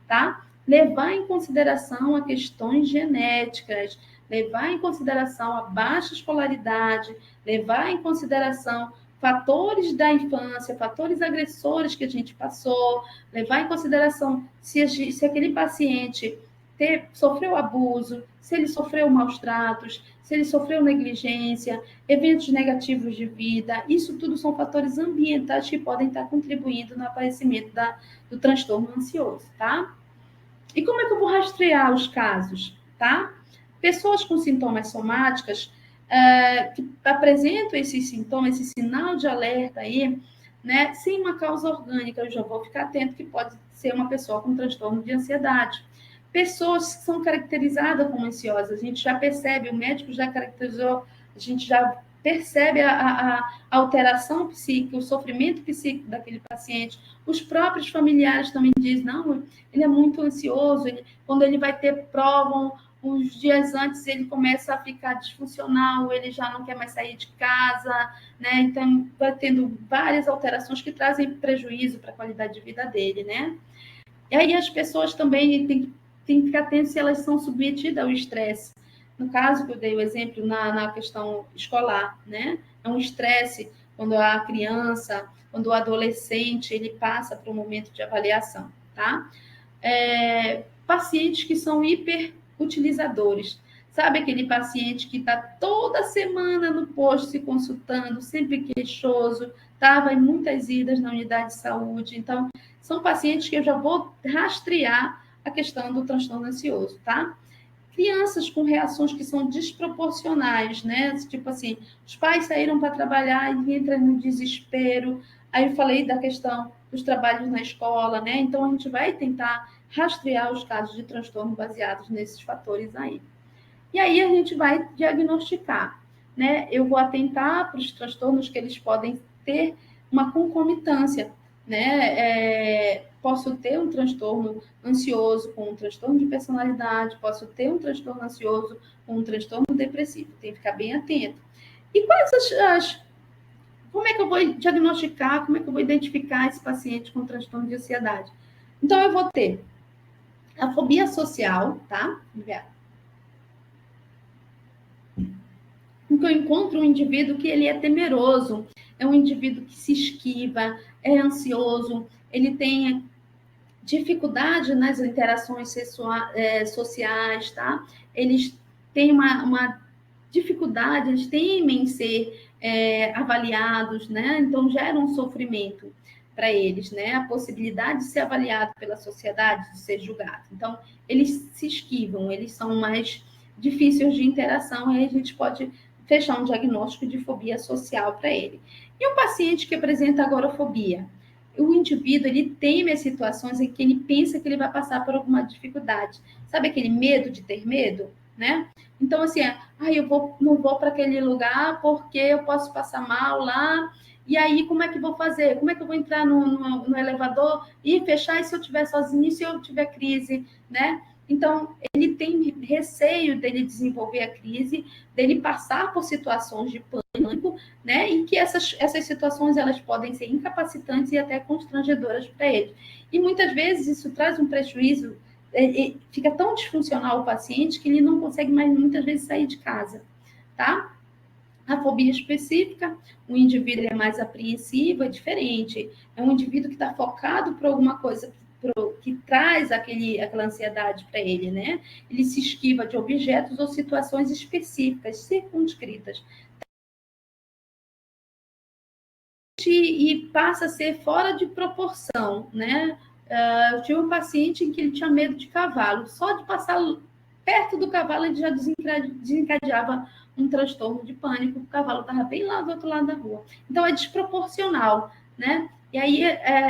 tá? Levar em consideração a questões genéticas, levar em consideração a baixa escolaridade, levar em consideração fatores da infância, fatores agressores que a gente passou, levar em consideração se aquele paciente sofreu abuso, se ele sofreu maus tratos, se ele sofreu negligência, eventos negativos de vida, isso tudo são fatores ambientais que podem estar contribuindo no aparecimento do transtorno ansioso, tá? E como é que eu vou rastrear os casos, tá? Pessoas com sintomas somáticos que apresentam esses sintomas, esse sinal de alerta aí, né, sem uma causa orgânica, eu já vou ficar atento que pode ser uma pessoa com transtorno de ansiedade. Pessoas que são caracterizadas como ansiosas, a gente já percebe, o médico já caracterizou, a gente já percebe a alteração psíquica, o sofrimento psíquico daquele paciente. Os próprios familiares também dizem, não, ele é muito ansioso, quando ele vai ter prova, uns dias antes ele começa a ficar disfuncional, ele já não quer mais sair de casa, né? Então, vai tendo várias alterações que trazem prejuízo para a qualidade de vida dele, né? E aí as pessoas também têm que ficar atentas se elas são submetidas ao estresse. No caso que eu dei o exemplo na questão escolar, né? É um estresse quando a criança, quando o adolescente, ele passa por um momento de avaliação, tá? Pacientes que são hiperutilizadores. Sabe aquele paciente que está toda semana no posto se consultando, sempre queixoso, estava em muitas idas na unidade de saúde. Então, são pacientes que eu já vou rastrear a questão do transtorno ansioso, tá? Crianças com reações que são desproporcionais, né? Tipo assim, os pais saíram para trabalhar e entram no desespero. Aí eu falei da questão dos trabalhos na escola, né? Então a gente vai tentar rastrear os casos de transtorno baseados nesses fatores aí. E aí a gente vai diagnosticar, né? Eu vou atentar para os transtornos que eles podem ter uma concomitância, né? Posso ter um transtorno ansioso com um transtorno de personalidade, posso ter um transtorno ansioso com um transtorno depressivo, tem que ficar bem atento. E como é que eu vou diagnosticar, como é que eu vou identificar esse paciente com transtorno de ansiedade? Então, eu vou ter a fobia social, tá? Então, eu encontro um indivíduo que ele é temeroso, é um indivíduo que se esquiva, é ansioso, ele tem dificuldade nas interações sociais, tá? Eles têm uma dificuldade, eles temem ser avaliados, né? Então, gera um sofrimento para eles, né? A possibilidade de ser avaliado pela sociedade, de ser julgado. Então, eles se esquivam, eles são mais difíceis de interação, e aí a gente pode fechar um diagnóstico de fobia social para ele. E um paciente que apresenta agorafobia? O indivíduo, ele teme as situações em que ele pensa que ele vai passar por alguma dificuldade. Sabe aquele medo de ter medo, né? Então, assim, não vou para aquele lugar porque eu posso passar mal lá, e aí como é que vou fazer? Como é que eu vou entrar no elevador e fechar, e se eu estiver sozinho, e se eu tiver crise, né? Então, ele tem receio dele desenvolver a crise, dele passar por situações de pânico, né? E que essas situações elas podem ser incapacitantes e até constrangedoras para ele. E muitas vezes isso traz um prejuízo, fica tão disfuncional o paciente que ele não consegue mais muitas vezes sair de casa, tá? A fobia específica, o indivíduo é mais apreensivo, é diferente. É um indivíduo que está focado por alguma coisa que traz aquela ansiedade para ele, né? Ele se esquiva de objetos ou situações específicas, circunscritas. E passa a ser fora de proporção, né? Eu tive um paciente em que ele tinha medo de cavalo. Só de passar perto do cavalo, ele já desencadeava um transtorno de pânico. O cavalo estava bem lá do outro lado da rua. Então, é desproporcional, né? E aí,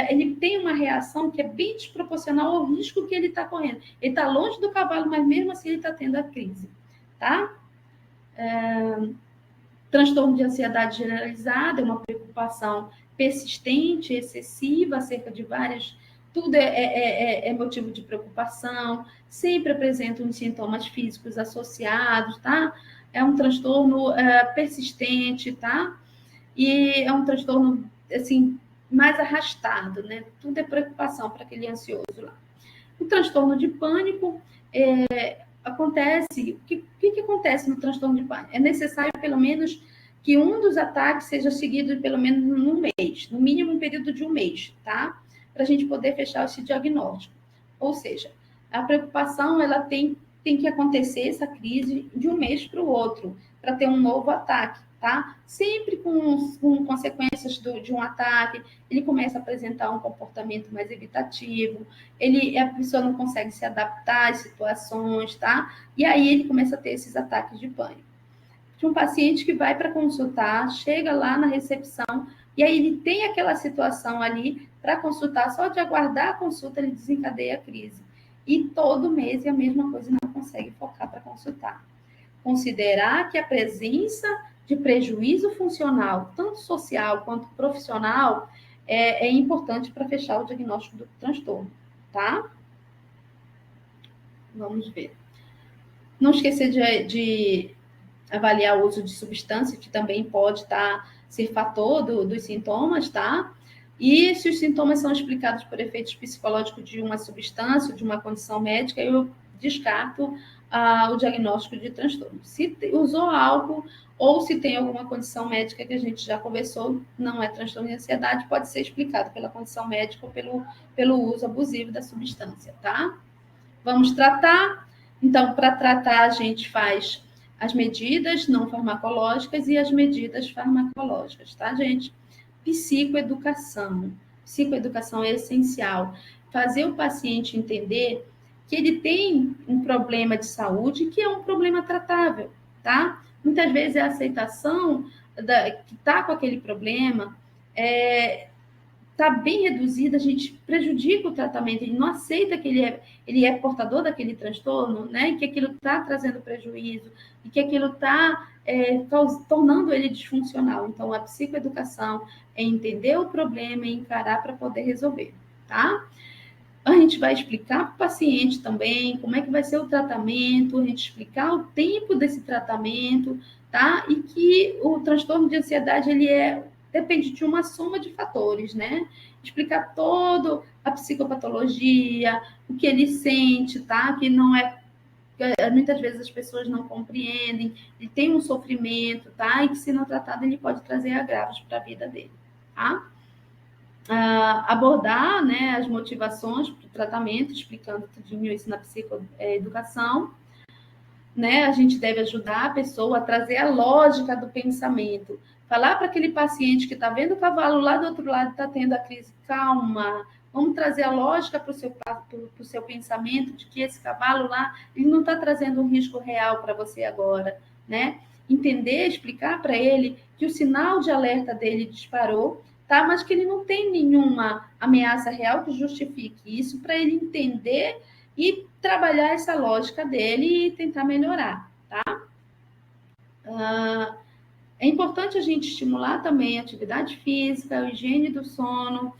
ele tem uma reação que é bem desproporcional ao risco que ele está correndo. Ele está longe do cavalo, mas mesmo assim ele está tendo a crise, tá? Transtorno de ansiedade generalizada é uma preocupação persistente, excessiva, acerca de várias. Tudo é motivo de preocupação, sempre apresentam sintomas físicos associados, tá? É um transtorno persistente, tá? E é um transtorno, assim, mais arrastado, né? Tudo é preocupação para aquele ansioso lá. O transtorno de pânico acontece. O que acontece no transtorno de pânico? É necessário, pelo menos, que um dos ataques seja seguido pelo menos num mês, no mínimo um período de um mês, tá? Para a gente poder fechar esse diagnóstico. Ou seja, a preocupação, ela tem que acontecer, essa crise, de um mês para o outro, para ter um novo ataque, tá? Sempre com consequências de um ataque, ele começa a apresentar um comportamento mais evitativo, a pessoa não consegue se adaptar às situações, tá? E aí ele começa a ter esses ataques de pânico. De um paciente que vai para consultar, chega lá na recepção, e aí ele tem aquela situação ali para consultar, só de aguardar a consulta ele desencadeia a crise. E todo mês é a mesma coisa, não consegue focar para consultar. Considerar que a presença de prejuízo funcional, tanto social quanto profissional, é importante para fechar o diagnóstico do transtorno, tá? Vamos ver. Não esquecer de avaliar o uso de substância, que também pode ser fator dos sintomas, tá? E se os sintomas são explicados por efeitos psicológicos de uma substância, de uma condição médica, eu descarto o diagnóstico de transtorno. Se usou álcool ou se tem alguma condição médica que a gente já conversou, não é transtorno de ansiedade, pode ser explicado pela condição médica ou pelo uso abusivo da substância, tá? Vamos tratar. Então, para tratar, a gente faz as medidas não farmacológicas e as medidas farmacológicas, tá, gente? Psicoeducação. Psicoeducação é essencial. Fazer o paciente entender que ele tem um problema de saúde que é um problema tratável, tá? Muitas vezes a aceitação que está com aquele problema está bem reduzida, a gente prejudica o tratamento, ele não aceita que ele é portador daquele transtorno, né? E que aquilo está trazendo prejuízo, e que aquilo está tornando ele disfuncional. Então, a psicoeducação é entender o problema e encarar para poder resolver, tá? A gente vai explicar para o paciente também como é que vai ser o tratamento, a gente explicar o tempo desse tratamento, tá? E que o transtorno de ansiedade, ele é depende de uma soma de fatores, né? Explicar toda a psicopatologia, o que ele sente, tá? Que não é... Muitas vezes as pessoas não compreendem, ele tem um sofrimento, tá? E que, se não tratado, ele pode trazer agravos para a vida dele, tá? Abordar, né, as motivações para o tratamento, explicando tudinho isso na psicoeducação, né? A gente deve ajudar a pessoa a trazer a lógica do pensamento. Falar para aquele paciente que está vendo o cavalo lá do outro lado, está tendo a crise, calma, vamos trazer a lógica para o seu pensamento de que esse cavalo lá, ele não está trazendo um risco real para você agora, né? Entender, explicar para ele que o sinal de alerta dele disparou, tá? Mas que ele não tem nenhuma ameaça real que justifique isso, para ele entender e trabalhar essa lógica dele e tentar melhorar, tá? É importante a gente estimular também a atividade física, a higiene do sono,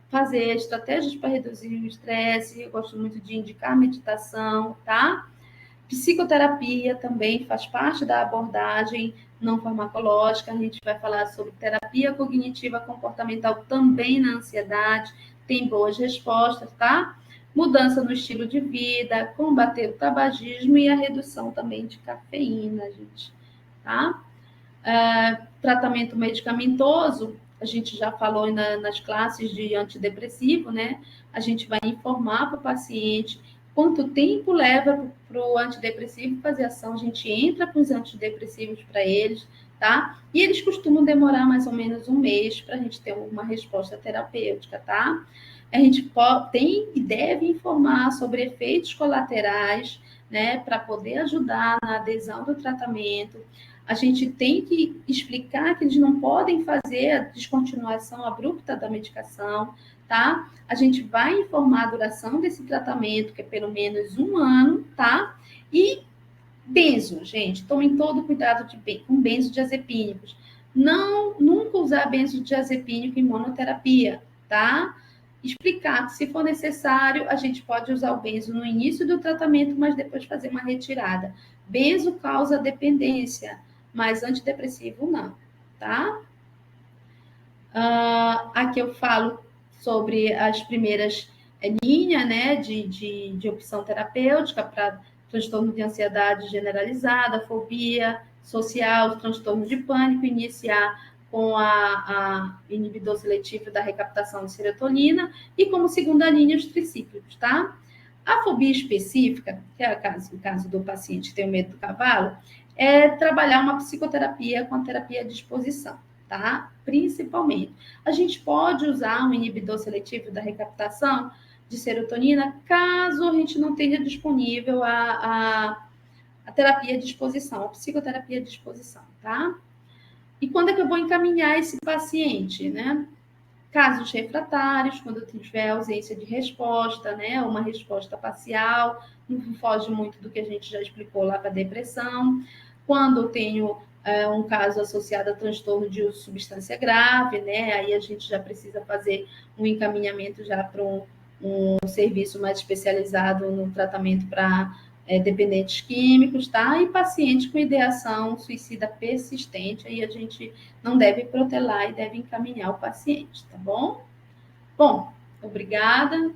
fazer estratégias para reduzir o estresse. Eu gosto muito de indicar meditação, tá? Psicoterapia também faz parte da abordagem não farmacológica. A gente vai falar sobre terapia cognitiva comportamental também na ansiedade, tem boas respostas, tá? Mudança no estilo de vida, combater o tabagismo e a redução também de cafeína, gente, tá? Tratamento medicamentoso, a gente já falou nas classes de antidepressivo, né? A gente vai informar para o paciente quanto tempo leva para o antidepressivo fazer ação. A gente entra com os antidepressivos para eles, tá? E eles costumam demorar mais ou menos um mês para a gente ter uma resposta terapêutica, tá? A gente tem e deve informar sobre efeitos colaterais, né? Para poder ajudar na adesão do tratamento. A gente tem que explicar que eles não podem fazer a descontinuação abrupta da medicação, tá? A gente vai informar a duração desse tratamento, que é pelo menos 1 ano, tá? E benzo, gente, tomem todo cuidado com benzodiazepínicos. Nunca usar benzodiazepínico em monoterapia, tá? Explicar que, se for necessário, a gente pode usar o benzo no início do tratamento, mas depois fazer uma retirada. Benzo causa dependência, mas antidepressivo não, tá? Aqui eu falo sobre as primeiras linhas, né, de opção terapêutica para transtorno de ansiedade generalizada, fobia social, transtorno de pânico, iniciar com a inibidor seletivo da recaptação de serotonina, e como segunda linha os tricíclicos, tá? A fobia específica, que é o caso do paciente que tem o medo do cavalo, é trabalhar uma psicoterapia com a terapia de exposição, tá? Principalmente. A gente pode usar um inibidor seletivo da recaptação de serotonina, caso a gente não tenha disponível a terapia de exposição, a psicoterapia de exposição, tá? E quando é que eu vou encaminhar esse paciente, né? Casos refratários, quando tiver ausência de resposta, né? Uma resposta parcial, não foge muito do que a gente já explicou lá para a depressão. Quando eu tenho um caso associado a transtorno de uso de substância grave, né? Aí a gente já precisa fazer um encaminhamento já para um serviço mais especializado no tratamento para dependentes químicos, tá? E paciente com ideação suicida persistente, aí a gente não deve protelar e deve encaminhar o paciente, tá bom? Bom, obrigada.